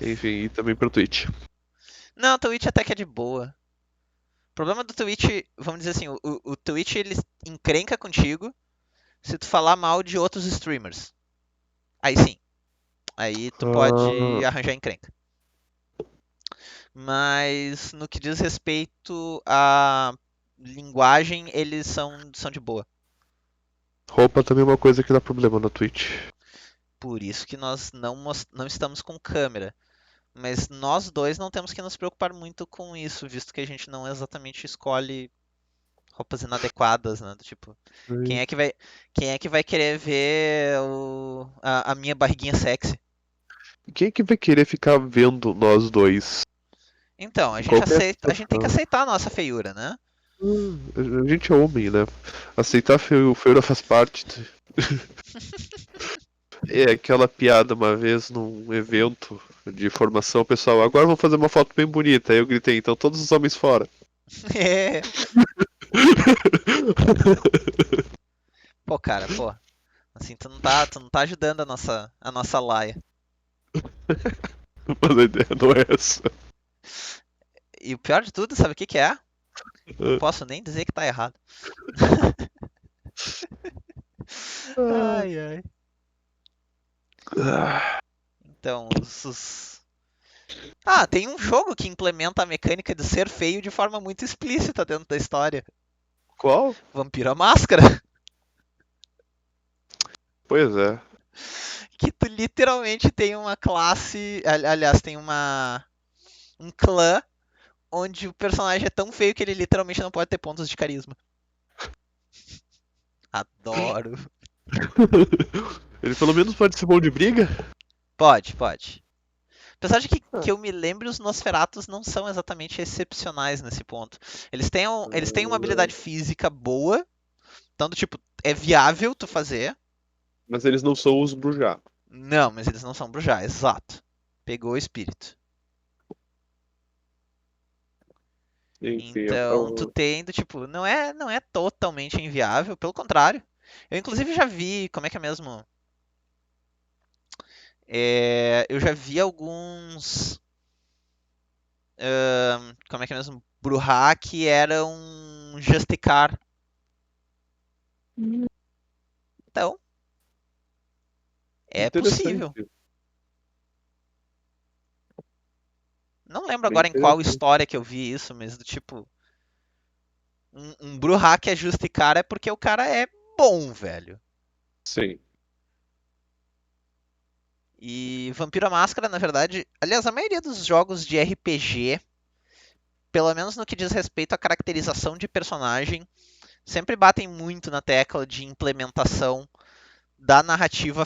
Enfim, e também pro Twitch. Não, o Twitch até que é de boa. O problema do Twitch, vamos dizer assim, o Twitch ele encrenca contigo se tu falar mal de outros streamers. Aí sim, aí tu Ah, pode arranjar encrenca. Mas no que diz respeito à linguagem, eles são de boa. Roupa também é uma coisa que dá problema na Twitch. Por isso que nós não estamos com câmera. Mas nós dois não temos que nos preocupar muito com isso, visto que a gente não exatamente escolhe roupas inadequadas, né? Do tipo, quem Sim. é que vai, quem é que vai querer ver a minha barriguinha sexy? Quem é que vai querer ficar vendo nós dois Então, em qualquer a gente tem que situação? aceitar a nossa feiura, né? A gente é homem, né? Aceitar feira faz parte. É aquela piada uma vez num evento de formação, pessoal, agora vamos fazer uma foto bem bonita. Aí eu gritei, então todos os homens fora. É. Pô, cara, pô. Assim, tu não tá ajudando a nossa laia. Mas a ideia não é essa. E o pior de tudo, sabe o que que é? Não posso nem dizer que tá errado. Ai, ai. Ah, Então, Ah, tem um jogo que implementa a mecânica de ser feio de forma muito explícita dentro da história. qual? Vampiro à Máscara. Pois é. Que tu literalmente tem uma classe. Aliás, tem um clã onde o personagem é tão feio que ele literalmente não pode ter pontos de carisma. Adoro. Ele pelo menos pode ser bom de briga? Pode, pode. Apesar de Ah, que eu me lembre, os Nosferatus não são exatamente excepcionais nesse ponto. Eles têm uma habilidade física boa, então, do tipo, é viável tu fazer. mas eles não são os Brujá. Não, mas eles não são Brujá, exato. Pegou o espírito. Enfim, Então, tu tendo, tipo, não é totalmente inviável, pelo contrário. Eu, inclusive, já vi, como é que é mesmo? Eu já vi alguns, como é que é mesmo? Bruhá que eram Justicar. Então, é possível. interessante. Não lembro Bem agora em qual interessante. história que eu vi isso, mas do tipo, um Bruhá que é Justicar é porque o cara é bom, velho. Sim. E Vampiro à Máscara, na verdade, aliás, a maioria dos jogos de RPG, pelo menos no que diz respeito à caracterização de personagem, sempre batem muito na tecla de implementação da narrativa,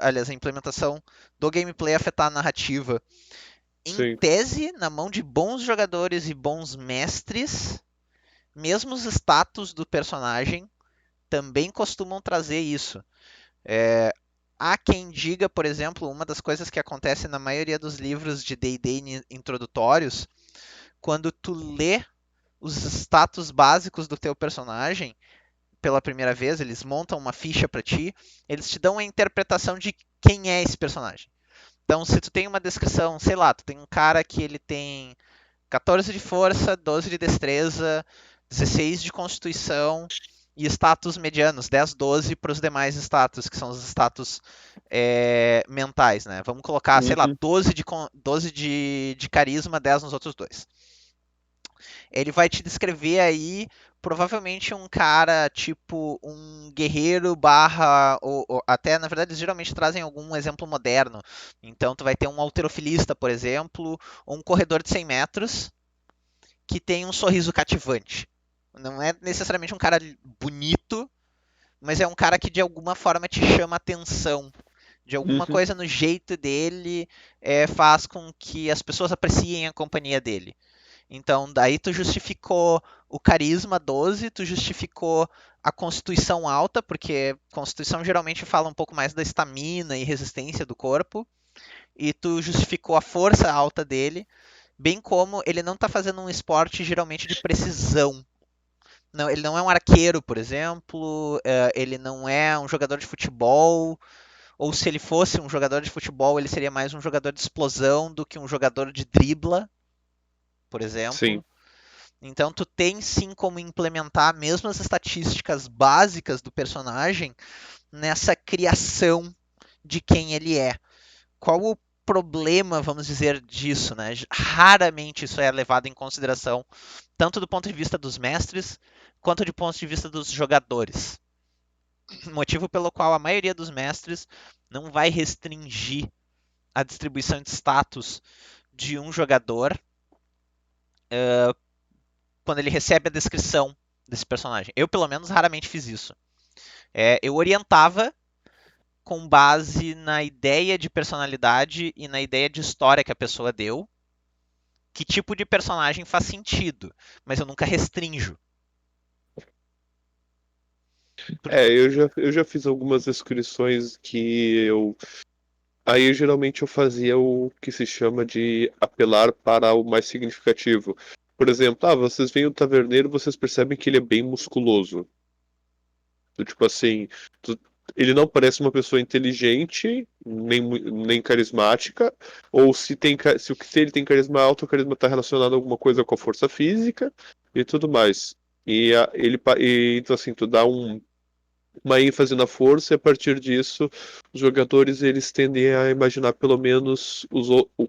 aliás, a implementação do gameplay afetar a narrativa. Em Sim. tese, na mão de bons jogadores e bons mestres, mesmo os status do personagem também costumam trazer isso. Há quem diga, por exemplo, uma das coisas que acontece na maioria dos livros de D&D introdutórios, quando tu lê os status básicos do teu personagem pela primeira vez, eles montam uma ficha para ti, eles te dão a interpretação de quem é esse personagem. Então, se tu tem uma descrição, sei lá, tu tem um cara que ele tem 14 de força, 12 de destreza, 16 de constituição e status medianos, 10, 12 para os demais status, que são os status mentais, né? Vamos colocar, sei lá, Uhum. 12 de carisma, 10 nos outros dois. Ele vai te descrever aí provavelmente um cara tipo um guerreiro barra ou até na verdade eles geralmente trazem algum exemplo moderno. Então tu vai ter um halterofilista, por exemplo, ou um corredor de 100 metros que tem um sorriso cativante. Não é necessariamente um cara bonito, mas é um cara que de alguma forma te chama atenção. De alguma Uhum. coisa no jeito dele faz com que as pessoas apreciem a companhia dele. Então, daí tu justificou o carisma 12, tu justificou a constituição alta, porque constituição geralmente fala um pouco mais da estamina e resistência do corpo, e tu justificou a força alta dele, bem como ele não está fazendo um esporte geralmente de precisão. Não, ele não é um arqueiro, por exemplo, ele não é um jogador de futebol, ou se ele fosse um jogador de futebol, ele seria mais um jogador de explosão do que um jogador de dribla, por Sim. exemplo. Então tu tem sim como implementar mesmo as estatísticas básicas do personagem nessa criação de quem ele é. Qual o problema, vamos dizer, disso, né? Raramente isso é levado em consideração, tanto do ponto de vista dos mestres, quanto do ponto de vista dos jogadores. Motivo pelo qual a maioria dos mestres não vai restringir a distribuição de status de um jogador quando ele recebe a descrição desse personagem. Eu, pelo menos, raramente fiz isso. Eu orientava com base na ideia de personalidade e na ideia de história que a pessoa deu, que tipo de personagem faz sentido, mas eu nunca restrinjo. Eu já fiz algumas descrições que eu. Aí geralmente eu fazia o que se chama de apelar para o mais significativo. Por exemplo, vocês veem o taverneiro, vocês percebem que ele é bem musculoso. Tipo assim, ele não parece uma pessoa inteligente, nem carismática, ou se o que ele tem carisma alto, o carisma está relacionado a alguma coisa com a força física e tudo mais. Então assim, tu dá uma ênfase na força e a partir disso os jogadores eles tendem a imaginar pelo menos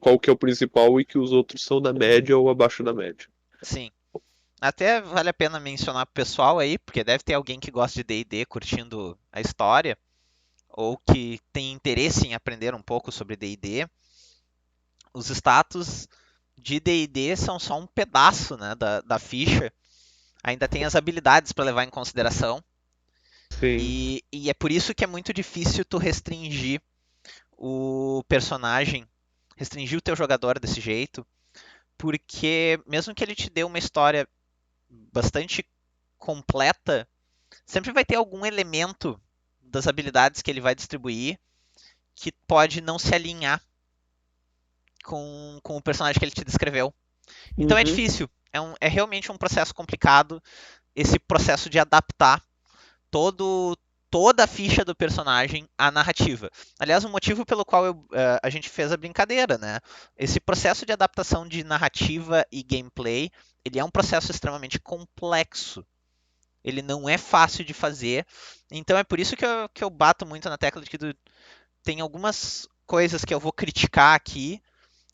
qual que é o principal e que os outros são na média ou abaixo da média. Sim. Até vale a pena mencionar pro pessoal aí, porque deve ter alguém que gosta de D&D curtindo a história, ou que tem interesse em aprender um pouco sobre D&D. Os status de D&D são só um pedaço, né, da ficha. Ainda tem as habilidades para levar em consideração. Sim. E é por isso que é muito difícil tu restringir o personagem, restringir o teu jogador desse jeito, porque mesmo que ele te dê uma história bastante completa, sempre vai ter algum elemento das habilidades que ele vai distribuir que pode não se alinhar com o personagem que ele te descreveu. Então é Uhum. difícil, é realmente um processo complicado esse processo de adaptar todo, toda a ficha do personagem à narrativa. Aliás, o motivo pelo qual a gente fez a brincadeira, né? Esse processo de adaptação de narrativa e gameplay, ele é um processo extremamente complexo. Ele não é fácil de fazer. Então é por isso que eu bato muito na tecla de que tem algumas coisas que eu vou criticar aqui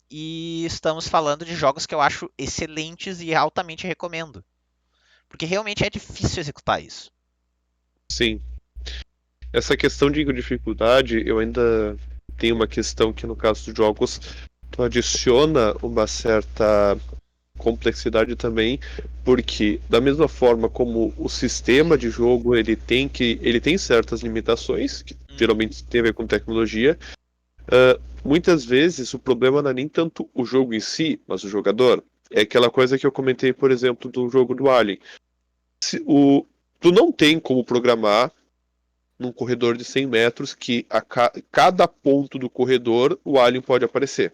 e estamos falando de jogos que eu acho excelentes e altamente recomendo. Porque realmente é difícil executar isso. Sim. Essa questão de dificuldade, eu ainda tenho uma questão que no caso dos jogos tu adiciona uma certa complexidade também, porque da mesma forma como o sistema de jogo ele tem certas limitações, que Uhum. geralmente tem a ver com tecnologia, muitas vezes o problema não é nem tanto o jogo em si, mas o jogador. É aquela coisa que eu comentei, por exemplo, do jogo do Alien. Se, o, Tu não tem como programar num corredor de 100 metros que cada ponto do corredor o alien pode aparecer.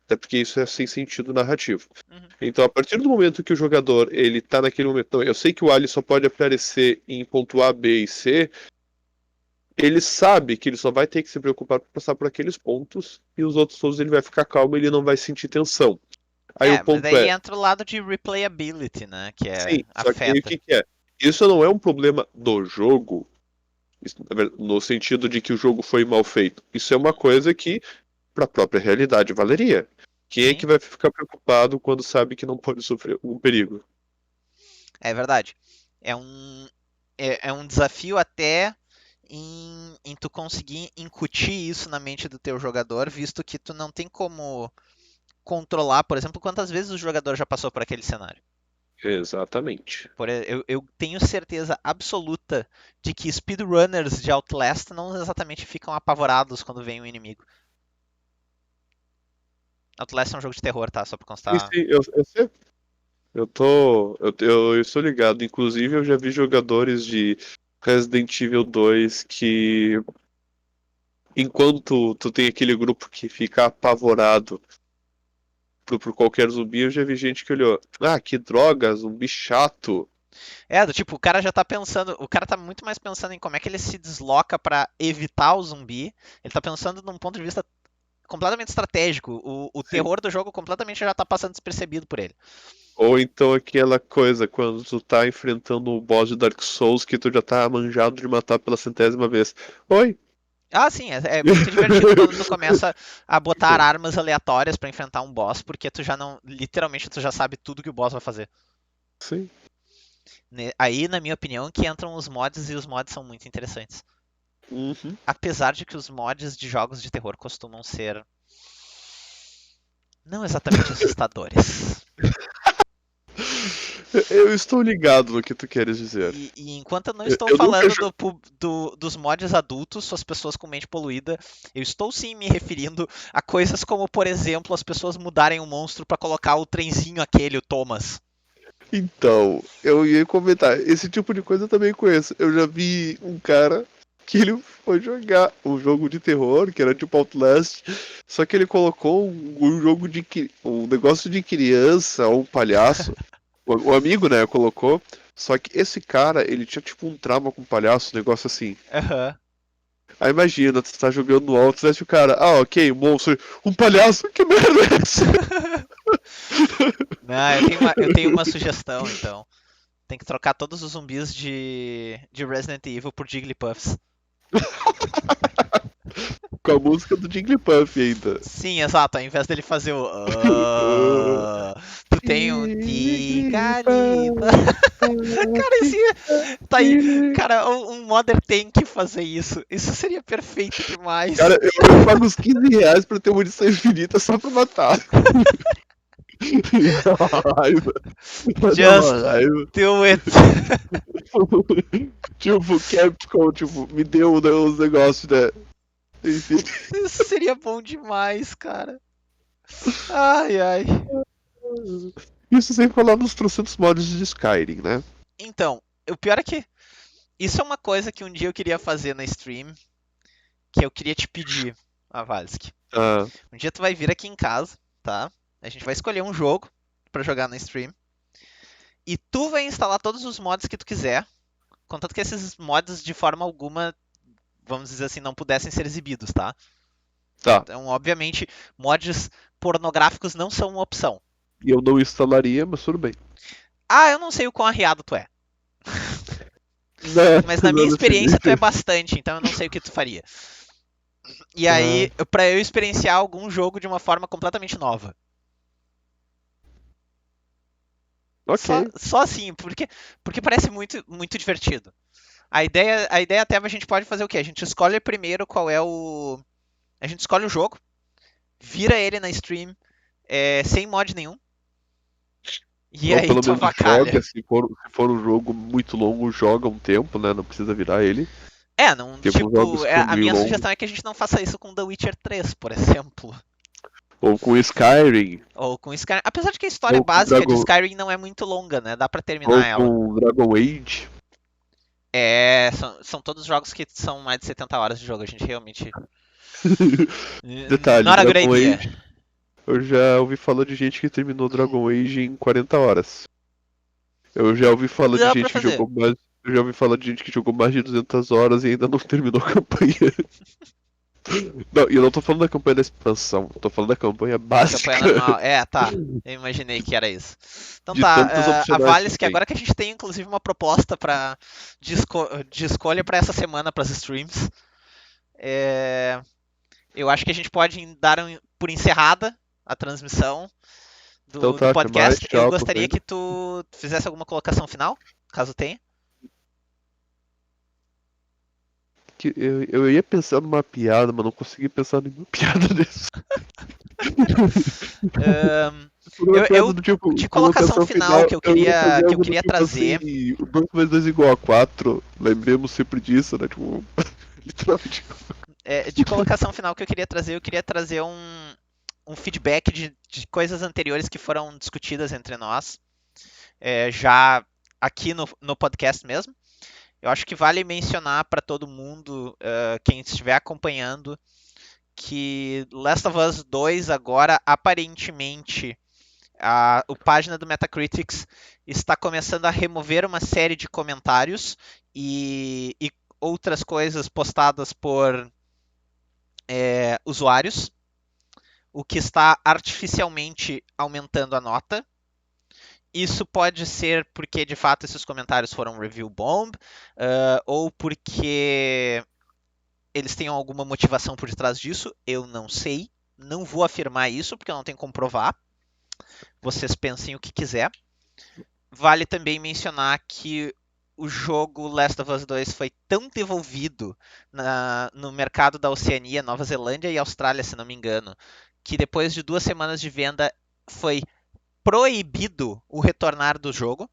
Até porque isso é sem sentido narrativo. Uhum. Então, a partir do momento que o jogador ele tá naquele momento, não, eu sei que o alien só pode aparecer em ponto A, B e C, ele sabe que ele só vai ter que se preocupar por passar por aqueles pontos e os outros todos ele vai ficar calmo e ele não vai sentir tensão. Aí o Mas ponto daí é, entra o lado de replayability, né? Que sim, só que aí o afeta. que que é? Isso não é um problema do jogo, no sentido de que o jogo foi mal feito. Isso é uma coisa que para a própria realidade valeria. Quem é Sim, que vai ficar preocupado quando sabe que não pode sofrer um perigo? é verdade. É um, é um desafio até em tu conseguir incutir isso na mente do teu jogador, visto que tu não tem como controlar, por exemplo, quantas vezes o jogador já passou por aquele cenário. Exatamente. Eu tenho certeza absoluta de que speedrunners de Outlast não exatamente ficam apavorados quando vem um inimigo. Outlast é um jogo de terror, tá? Só pra Sim, constar. sim, eu sei. Eu estou ligado. Inclusive, eu já vi jogadores de Resident Evil 2 que, enquanto tu tem aquele grupo que fica apavorado por qualquer zumbi, eu já vi gente que olhou, que droga, zumbi chato. Do tipo, o cara já tá pensando, o cara tá muito mais pensando em como é que ele se desloca pra evitar o zumbi. Ele tá pensando num ponto de vista completamente estratégico. O Sim. terror do jogo completamente já tá passando despercebido por ele. Ou então aquela coisa, quando tu tá enfrentando o boss de Dark Souls que tu já tá manjado de matar pela centésima vez. Oi, Ah, sim, é muito divertido quando tu começa a botar armas aleatórias pra enfrentar um boss, porque tu já não, literalmente tu já sabe tudo que o boss vai fazer. Sim. Aí, na minha opinião, que entram os mods e os mods são muito interessantes. Uhum. Apesar de que os mods de jogos de terror costumam ser não exatamente assustadores. Eu estou ligado no que tu queres dizer. E enquanto eu não Eu, estou eu nunca falando jo- dos mods adultos, as pessoas com mente poluída, eu estou sim me referindo a coisas como, por exemplo, as pessoas mudarem o monstro pra colocar o trenzinho aquele, o Thomas. Então, eu ia comentar, esse tipo de coisa eu também conheço. Eu já vi um cara que ele foi jogar um jogo de terror, que era tipo Outlast, só que ele colocou um jogo um negócio de criança, ou um palhaço. O amigo, né, colocou. Só que esse cara, ele tinha tipo um trauma com palhaço, um negócio assim. Aham. Aí imagina, tu tá jogando no Outlast e o cara, ok, monstro, um palhaço, que merda é essa? Não, eu tenho uma sugestão, então. Tem que trocar todos os zumbis de Resident Evil por Jigglypuffs. Com a música do Jigglypuff ainda. Sim, exato. Ao invés dele fazer o. Tu tem um Tigarita. Cara, esse. Tá aí. Cara, um Modern tem que fazer isso. Isso seria perfeito demais. Cara, eu pago uns 15 reais pra ter munição infinita só pra matar. Dá uma raiva. Vai dar Just uma raiva. do it. Tipo, Capcom, tipo, me deu os negócios, né? Enfim. Isso seria bom demais, cara. Ai, ai. Isso sem falar nos trocentos mods de Skyrim, né? Então, o pior é que isso é uma coisa que um dia eu queria fazer na stream, que eu queria te pedir, Avalski. Ah, Um dia tu vai vir aqui em casa, tá? A gente vai escolher um jogo pra jogar na stream. E tu vai instalar todos os mods que tu quiser, contanto que esses mods de forma alguma, vamos dizer assim, não pudessem ser exibidos, tá? tá. Então, obviamente, mods pornográficos não são uma opção. E eu não instalaria, mas tudo bem. Ah, eu não sei o quão arriado tu é. Não, Mas na minha não experiência tu é defini. bastante, então eu não sei o que tu faria. E Ah, aí, pra eu experienciar algum jogo de uma forma completamente nova. Só, ok. só assim, porque parece muito, muito divertido. A ideia até a gente pode fazer o quê? A gente escolhe primeiro qual é o. A gente escolhe o jogo, vira ele na stream sem mod nenhum, e Ou aí pelo tu menos joga, avacalha. se for um jogo muito longo, joga um tempo, né? Não precisa virar ele. Não, Porque com jogos tipo, que são a bem minha longos. sugestão é que a gente não faça isso com The Witcher 3, por exemplo. Ou com Skyrim, Ou com Skyrim. Apesar de que a história ou com básica de Dragon, Skyrim não é muito longa, né? Dá pra terminar ou ela. com Dragon Age. São todos jogos que são mais de 70 horas de jogo. A gente realmente. Detalhe, Not a good Dragon idea. Age. Eu já ouvi falar de gente que terminou Dragon Age em 40 horas. Eu já ouvi falar de Dá pra gente que fazer. jogou mais. Eu já ouvi falar de gente que jogou mais de 200 horas e ainda não terminou a campanha. Não, e eu não tô falando da campanha da expansão, tô falando da campanha Campanha básica. normal. Tá. Eu imaginei que era isso. Então De tá, tantas a opcionais que Vales, que tem. agora que a gente tem inclusive uma proposta de escolha pra essa semana pras streams, é, eu acho que a gente pode dar por encerrada a transmissão Então do tá, até mais, podcast. Eu tchau, tô gostaria vendo. que tu fizesse alguma colocação final, caso tenha. Eu ia pensar numa piada, mas não consegui pensar em nenhuma piada dessa. Ahn, Por uma eu piada do tipo, de colocação colocação final final, que eu eu ia queria, fazer que eu algo do queria tipo trazer, assim, o 2 mais 2 igual a 4. Lembremos sempre disso, né? Tipo, literalmente. de colocação final que eu queria trazer um feedback de coisas anteriores que foram discutidas entre nós, já aqui no podcast mesmo. Eu acho que vale mencionar para todo mundo, quem estiver acompanhando, que Last of Us 2 agora aparentemente a página do Metacritics está começando a remover uma série de comentários e outras coisas postadas por usuários, o que está artificialmente aumentando a nota. Isso pode ser porque de fato esses comentários foram review bomb, ou porque eles tenham alguma motivação por detrás disso, eu não sei. Não vou afirmar isso, porque eu não tenho como provar. Vocês pensem o que quiser. Vale também mencionar que o jogo Last of Us 2 foi tão devolvido no mercado da Oceania, Nova Zelândia e Austrália, se não me engano, que depois de 2 semanas de venda foi proibido o retornar do jogo.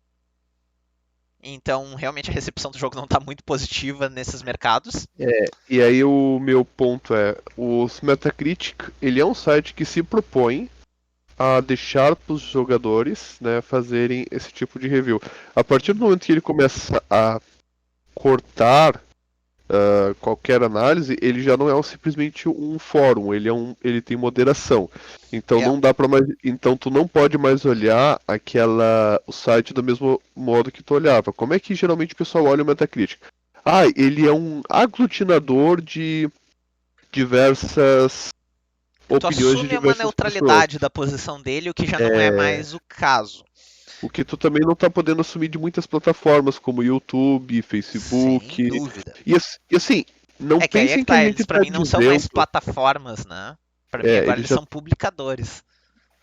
Então, realmente a recepção do jogo não está muito positiva nesses mercados. E aí o meu ponto é, o Metacritic, ele é um site que se propõe a deixar para os jogadores, né, fazerem esse tipo de review. A partir do momento que ele começa a cortar qualquer análise, ele já não é simplesmente um fórum, ele tem moderação. Então É. não dá para mais, então tu não pode mais olhar o site do mesmo modo que tu olhava. Como é que geralmente o pessoal olha o Metacritic? Ah, ele é um aglutinador de diversas Tu opiniões de assume uma diversas pessoas. neutralidade da posição dele, o que já não é mais o caso. O que tu também não tá podendo assumir de muitas plataformas, como YouTube, Sem Facebook. dúvida. E assim, não É que aí é que pensem que a tá, gente eles pra tá mim não são mais dizendo. plataformas, né? Pra mim agora Eles eles já. são publicadores.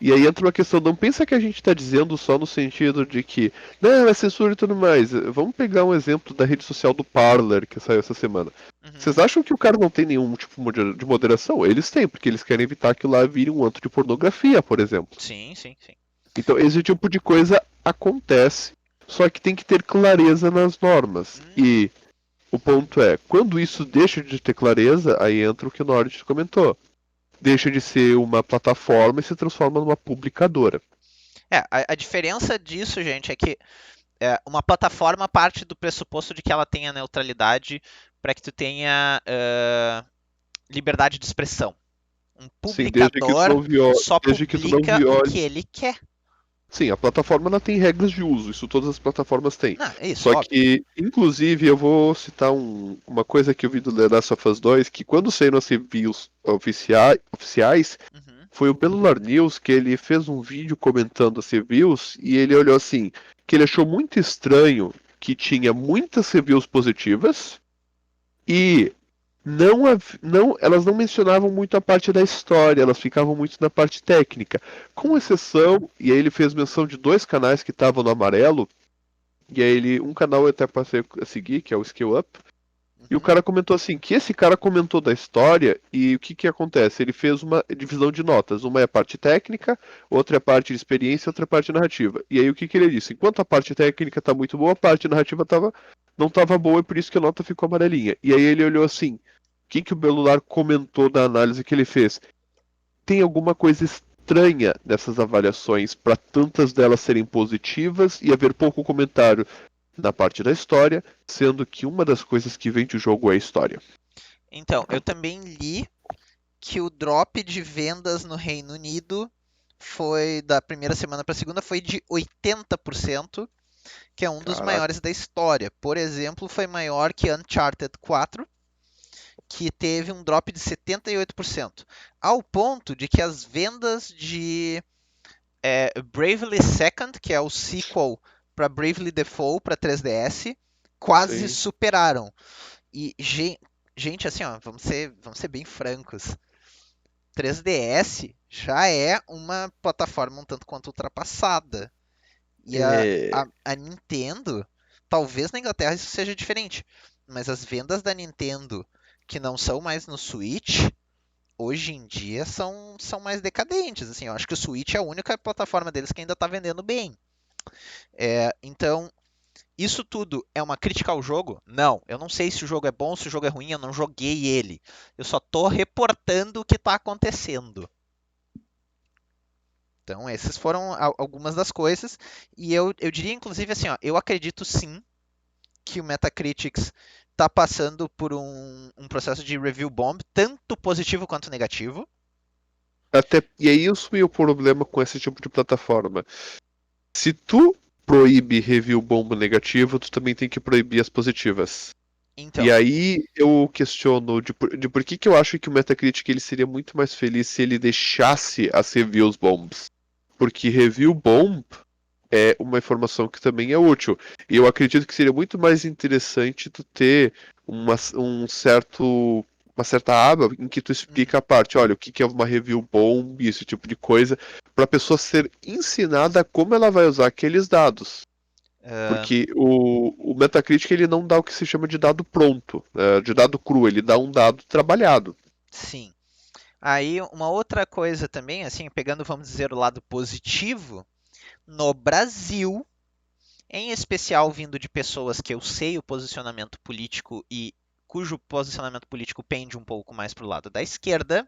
E aí entra uma questão, não pensa que a gente tá dizendo só no sentido de que, não, é censura e tudo mais. Vamos pegar um exemplo da rede social do Parler, que saiu essa semana. Uhum. Vocês acham que o cara não tem nenhum tipo de moderação? Eles têm, porque eles querem evitar que lá vire um antro de pornografia, por exemplo. Sim, sim, sim. Então, esse tipo de coisa acontece, só que tem que ter clareza nas normas. Uhum. E o ponto é, quando isso deixa de ter clareza, aí entra o que o Nord comentou. Deixa de ser uma plataforma e se transforma numa publicadora. A diferença disso, gente, é que uma plataforma parte do pressuposto de que ela tenha neutralidade para que tu tenha liberdade de expressão. Um Sim, desde que tu publicador não viole, só desde que tu não publica o que viole. ele quer. Sim, a plataforma ela tem regras de uso, isso todas as plataformas têm. Não, é isso, Só óbvio. que, inclusive, eu vou citar uma coisa que eu vi do The Last of Us 2, que quando saíram as reviews oficiais, Uhum. foi o Pelular News que ele fez um vídeo comentando as reviews e ele olhou assim, que ele achou muito estranho que tinha muitas reviews positivas e elas não mencionavam muito a parte da história, elas ficavam muito na parte técnica. Com Uhum. exceção, e aí ele fez menção de dois canais que estavam no amarelo, e aí um canal eu até passei a seguir, que é o Skill Up, e o Uhum. cara comentou assim, que esse cara comentou da história e o que que acontece? Ele fez uma divisão de notas. Uma é a parte técnica, outra é a parte de experiência, outra é a parte narrativa. E aí o que que ele disse? Enquanto a parte técnica tá muito boa, a parte narrativa não estava boa e por isso que a nota ficou amarelinha. E aí ele olhou assim, o que que o Belular comentou da análise que ele fez? Tem alguma coisa estranha nessas avaliações para tantas delas serem positivas e haver pouco comentário na parte da história, sendo que uma das coisas que vende o jogo é a história. Então, eu também li que o drop de vendas no Reino Unido foi da primeira semana para a segunda foi de 80%, que é um dos Caraca. maiores da história. Por exemplo, foi maior que Uncharted 4, que teve um drop de 78%, ao ponto de que as vendas de Bravely Second, que é o sequel para Bravely Default para 3DS, quase Sim. superaram. E, gente, assim, ó, vamos ser bem francos. 3DS já é uma plataforma um tanto quanto ultrapassada. E É, a Nintendo, talvez na Inglaterra isso seja diferente, mas as vendas da Nintendo que não são mais no Switch, hoje em dia são mais decadentes. Assim, eu acho que o Switch é a única plataforma deles que ainda está vendendo bem. Então, isso tudo é uma crítica ao jogo? Não. Eu não sei se o jogo é bom, se o jogo é ruim, eu não joguei ele. Eu só tô reportando o que está acontecendo. Então, essas foram algumas das coisas. E eu diria, inclusive, assim, ó, eu acredito sim que o Metacritics está passando por um processo de review bomb, tanto positivo quanto negativo. e é isso o problema com esse tipo de plataforma. Se tu proíbe review bomba negativo, tu também tem que proibir as positivas. E Então, aí eu questiono de por que que eu acho que o Metacritic ele seria muito mais feliz se ele deixasse as reviews bombs. Porque review bomb é uma informação que também é útil. E eu acredito que seria muito mais interessante tu ter um certo uma certa aba em que tu explica a parte, olha, o que que é uma review bom, esse tipo de coisa, para a pessoa ser ensinada como ela vai usar aqueles dados. Ah, Porque o Metacritic ele não dá o que se chama de dado pronto, de dado cru, ele dá um dado trabalhado. sim. Aí, uma outra coisa também, assim, pegando, vamos dizer, o lado positivo, no Brasil, em especial vindo de pessoas que eu sei o posicionamento político e cujo posicionamento político pende um pouco mais para o lado da esquerda,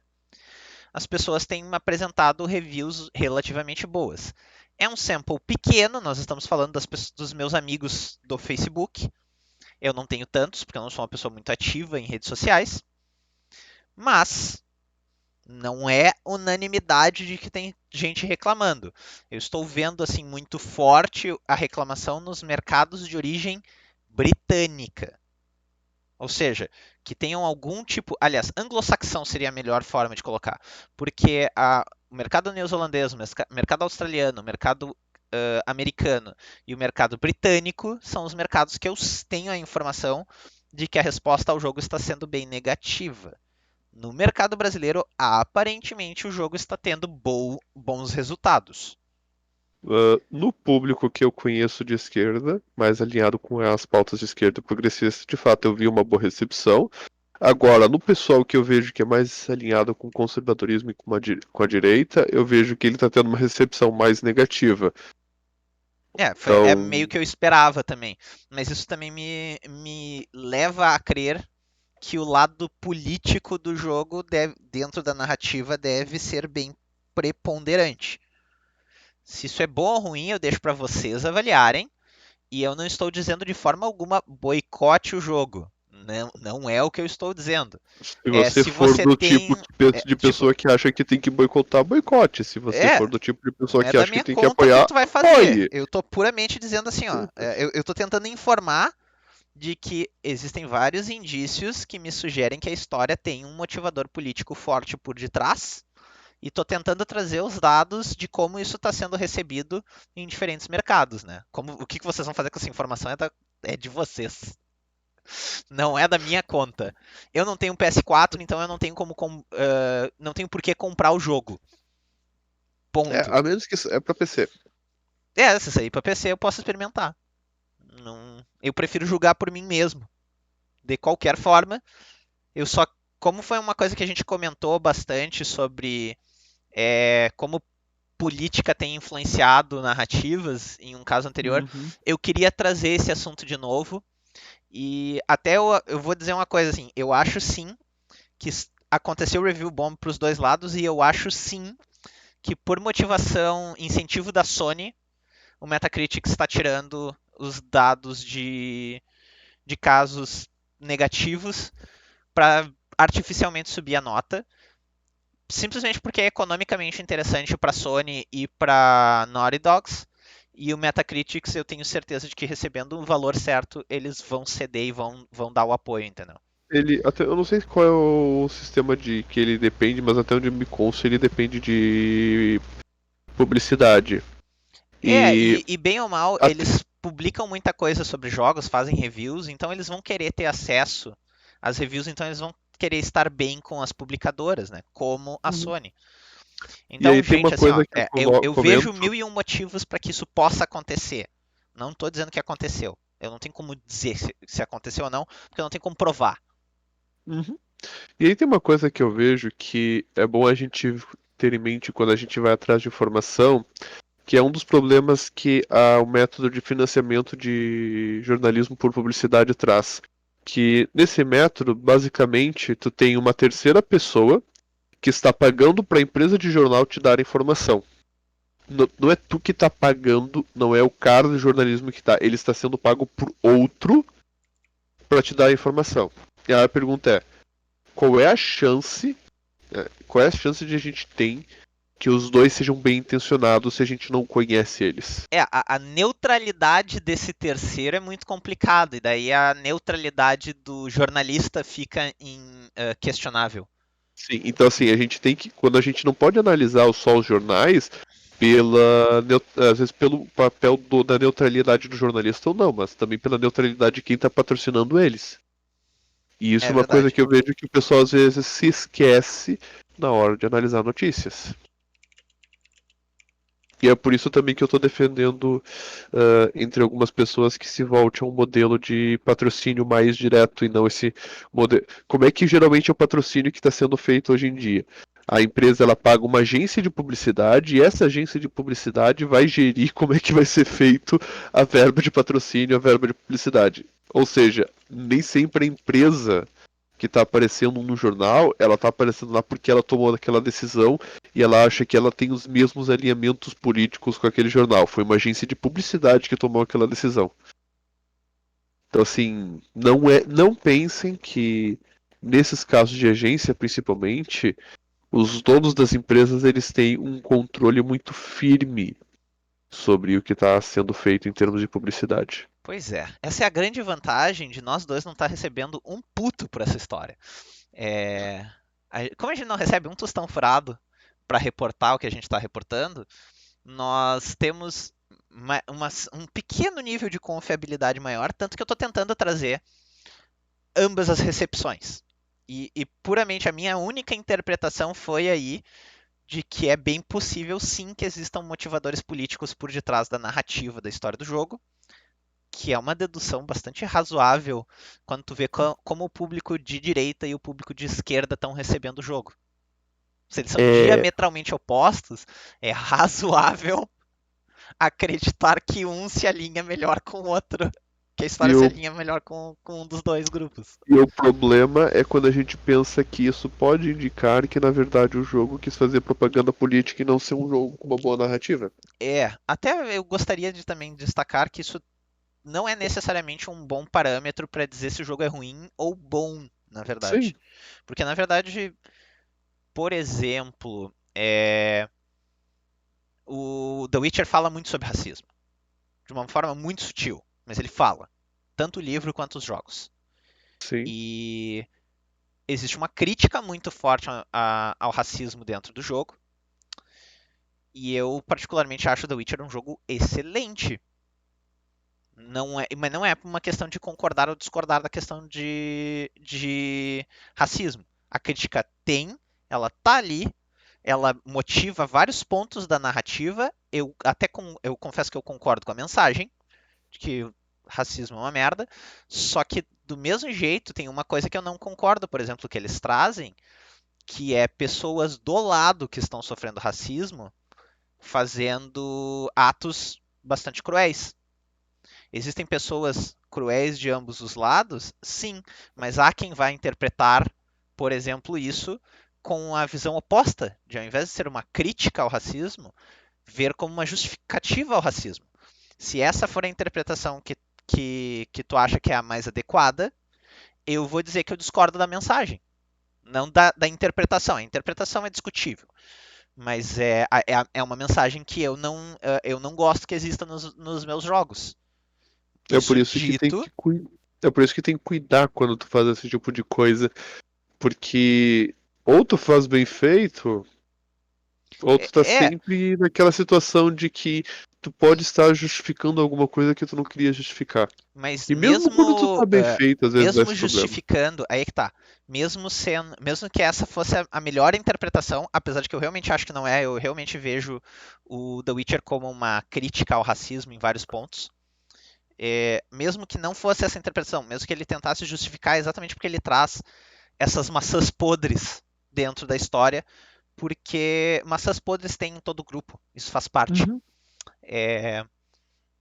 as pessoas têm me apresentado reviews relativamente boas. É um sample pequeno, nós estamos falando dos meus amigos do Facebook. Eu não tenho tantos, porque eu não sou uma pessoa muito ativa em redes sociais, mas não é unanimidade de que tem gente reclamando. Eu estou vendo assim muito forte a reclamação nos mercados de origem britânica. Ou seja, que tenham algum tipo. Aliás, anglo-saxão seria a melhor forma de colocar. Porque o mercado neozelandês, o mercado australiano, o mercado americano e o mercado britânico são os mercados que eu tenho a informação de que a resposta ao jogo está sendo bem negativa. No mercado brasileiro, aparentemente o jogo está tendo bons resultados. No público que eu conheço de esquerda, mais alinhado com as pautas de esquerda progressista, de fato eu vi uma boa recepção. Agora, no pessoal que eu vejo que é mais alinhado com o conservadorismo e com a direita, eu vejo que ele está tendo uma recepção mais negativa. É meio Então, que eu esperava também. Mas isso também me leva a crer que o lado político do jogo, dentro da narrativa, deve ser bem preponderante. Se isso é bom ou ruim, eu deixo para vocês avaliarem. E eu não estou dizendo de forma alguma boicote o jogo. Não, não é o que eu estou dizendo. se É você se for você do tipo tem. de Tipo, pessoa que acha que tem que boicotar, boicote. Se você é, for do tipo de não pessoa é que da acha que minha tem que conta o que, que apoiar, tu vai fazer. apoie. Eu tô puramente dizendo assim, ó. Eu tô tentando informar de que existem vários indícios que me sugerem que a história tem um motivador político forte por detrás. E tô tentando trazer os dados de como isso está sendo recebido em diferentes mercados, né? O que vocês vão fazer com essa informação é de vocês. Não é da minha conta. Eu não tenho um PS4, então eu não tenho não tenho por que comprar o jogo. Ponto. A menos que é pra PC. Se sair para PC eu posso experimentar. Não, eu prefiro julgar por mim mesmo. De qualquer forma, eu só como foi uma coisa que a gente comentou bastante sobre como política tem influenciado narrativas em um caso anterior, Uhum. eu queria trazer esse assunto de novo. E até eu vou dizer uma coisa assim, eu acho sim que aconteceu review bomb para os dois lados e eu acho sim que por motivação, incentivo da Sony, o Metacritic está tirando os dados de casos negativos para artificialmente subir a nota, simplesmente porque é economicamente interessante para a Sony e para Naughty Dogs. E o Metacritic, eu tenho certeza de que recebendo o valor certo, eles vão ceder e vão dar o apoio, entendeu? Eu não sei qual é o sistema de que ele depende, mas até onde me consta ele depende de publicidade. E E bem ou mal, até, eles publicam muita coisa sobre jogos, fazem reviews, então eles vão querer ter acesso às reviews, então eles vão querer estar bem com as publicadoras, né? Como a Uhum. Sony. E aí Então, tem uma gente, assim, ó, coisa que eu eu vejo comento. mil e um motivos para que isso possa acontecer. Não estou dizendo que aconteceu. Eu não tenho como dizer se aconteceu ou não, porque eu não tenho como provar. Uhum. E aí tem uma coisa que eu vejo que é bom a gente ter em mente quando a gente vai atrás de informação, que é um dos problemas que o método de financiamento de jornalismo por publicidade traz. Que nesse método, basicamente, tu tem uma terceira pessoa que está pagando para a empresa de jornal te dar informação. Não é tu que está pagando, não é o cara do jornalismo que está. Ele está sendo pago por outro para te dar a informação. E aí a pergunta é: qual é a chance? Qual é a chance de a gente ter que os dois sejam bem intencionados se a gente não conhece eles? A neutralidade desse terceiro é muito complicado, e daí a neutralidade do jornalista fica questionável. Sim, então assim, a gente tem que. Quando a gente não pode analisar só os jornais, às vezes pelo papel da neutralidade do jornalista ou não, mas também pela neutralidade de quem está patrocinando eles. E isso É é uma coisa verdade. que eu vejo que o pessoal às vezes se esquece na hora de analisar notícias. E é por isso também que eu estou defendendo, entre algumas pessoas, que se volte a um modelo de patrocínio mais direto e não esse modelo. Como é que geralmente é o patrocínio que está sendo feito hoje em dia? A empresa ela paga uma agência de publicidade e essa agência de publicidade vai gerir como é que vai ser feito a verba de patrocínio, a verba de publicidade. Ou seja, nem sempre a empresa que está aparecendo no jornal, ela está aparecendo lá porque ela tomou aquela decisão e ela acha que ela tem os mesmos alinhamentos políticos com aquele jornal. Foi uma agência de publicidade que tomou aquela decisão. Então, assim, não pensem que nesses casos de agência, principalmente, os donos das empresas eles têm um controle muito firme sobre o que está sendo feito em termos de publicidade. Pois é. Essa é a grande vantagem de nós dois não estar recebendo um puto por essa história. É, como a gente não recebe um tostão furado para reportar o que a gente está reportando, nós temos um pequeno nível de confiabilidade maior, tanto que eu estou tentando trazer ambas as recepções. E puramente a minha única interpretação foi aí de que é bem possível sim que existam motivadores políticos por detrás da narrativa da história do jogo, que é uma dedução bastante razoável quando tu vê como o público de direita e o público de esquerda estão recebendo o jogo. Se eles são É, diametralmente opostos, é razoável acreditar que um se alinha melhor com o outro, que a e história se o, alinha melhor com um dos dois grupos. e o problema é quando a gente pensa que isso pode indicar que, na verdade, o jogo quis fazer propaganda política e não ser um jogo com uma boa narrativa. Até eu gostaria de também destacar que isso não é necessariamente um bom parâmetro para dizer se o jogo é ruim ou bom, na Sim, verdade. Porque, na verdade, por exemplo, o The Witcher fala muito sobre racismo, de uma forma muito sutil, mas ele fala, tanto o livro quanto os jogos. sim. E existe uma crítica muito forte ao racismo dentro do jogo, e eu particularmente acho The Witcher um jogo excelente. Não é, mas não é uma questão de concordar ou discordar da questão de racismo. A crítica tem, ela tá ali, ela motiva vários pontos da narrativa. Eu confesso que eu concordo com a mensagem, de que o racismo é uma merda. Só que do mesmo jeito tem uma coisa que eu não concordo, por exemplo, que eles trazem, que é pessoas do lado que estão sofrendo racismo fazendo atos bastante cruéis. Existem pessoas cruéis de ambos os lados? Sim, mas há quem vai interpretar, por exemplo, isso com a visão oposta, de ao invés de ser uma crítica ao racismo, ver como uma justificativa ao racismo. Se essa for a interpretação que tu acha que é a mais adequada, eu vou dizer que eu discordo da mensagem, não da interpretação. A interpretação é discutível, mas é uma mensagem que eu não gosto que exista nos meus jogos. É por Isso isso que tem dito, que é por isso que tem que cuidar quando tu faz esse tipo de coisa, porque ou tu faz bem feito, ou tu tá é, sempre naquela situação de que tu pode estar justificando alguma coisa que tu não queria justificar. mas E mesmo quando tu tá bem feito, às vezes dá mesmo esse problema. justificando, aí é que tá. Mesmo que essa fosse a melhor interpretação, apesar de que eu realmente acho que não é, eu realmente vejo o The Witcher como uma crítica ao racismo em vários pontos. Mesmo que não fosse essa interpretação, mesmo que ele tentasse justificar exatamente porque ele traz essas maçãs podres dentro da história, porque maçãs podres tem em todo grupo, isso faz parte. Uhum. É,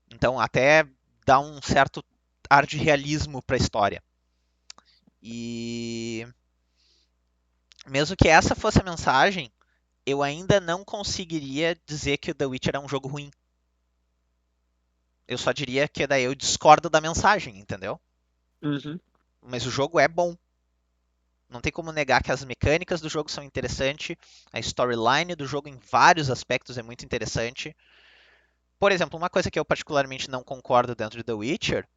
então, até dá um certo ar de realismo para a história. E mesmo que essa fosse a mensagem, eu ainda não conseguiria dizer que o The Witcher é um jogo ruim. Eu só diria que daí eu discordo da mensagem, entendeu? Uhum. Mas o jogo é bom. Não tem como negar que as mecânicas do jogo são interessantes, a storyline do jogo em vários aspectos é muito interessante. Por exemplo, uma coisa que eu particularmente não concordo dentro de The Witcher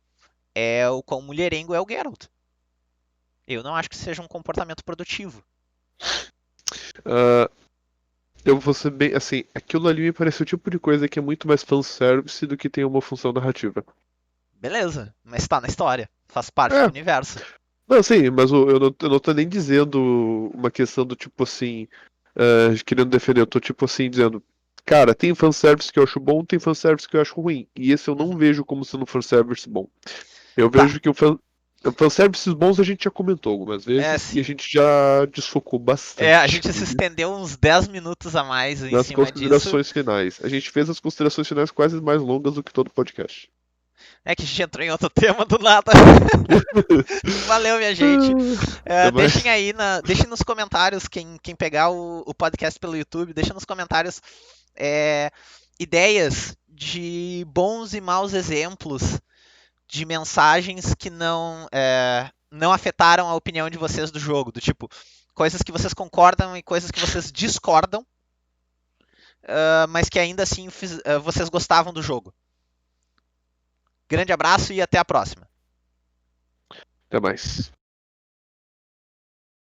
é o quão mulherengo é o Geralt. Eu não acho que seja um comportamento produtivo. Ah, eu vou ser bem, assim, aquilo ali me parece o tipo de coisa que é muito mais fanservice do que tem uma função narrativa. Beleza, mas tá na história, faz parte do É, universo. Não, sim, mas eu não tô nem dizendo uma questão do tipo assim, querendo defender, eu tô tipo assim, dizendo, cara, tem fanservice que eu acho bom, tem fanservice que eu acho ruim. E esse eu não Uhum. vejo como sendo um fanservice bom. Eu Tá, vejo que fanservices bons a gente já comentou algumas é vezes e a sim. gente já desfocou A bastante gente se estendeu uns 10 minutos a mais em nas cima disso. considerações finais. A gente fez as considerações finais quase mais longas do que todo o podcast. É que a gente entrou em outro tema do nada. Valeu, minha gente. Até Deixem mais. aí, deixem nos comentários, quem pegar o podcast pelo YouTube, deixa nos comentários é, ideias de bons e maus exemplos de mensagens que não afetaram a opinião de vocês do jogo. Do tipo, coisas que vocês concordam e coisas que vocês discordam, mas que ainda assim vocês gostavam do jogo. Grande abraço e até a próxima. Até mais.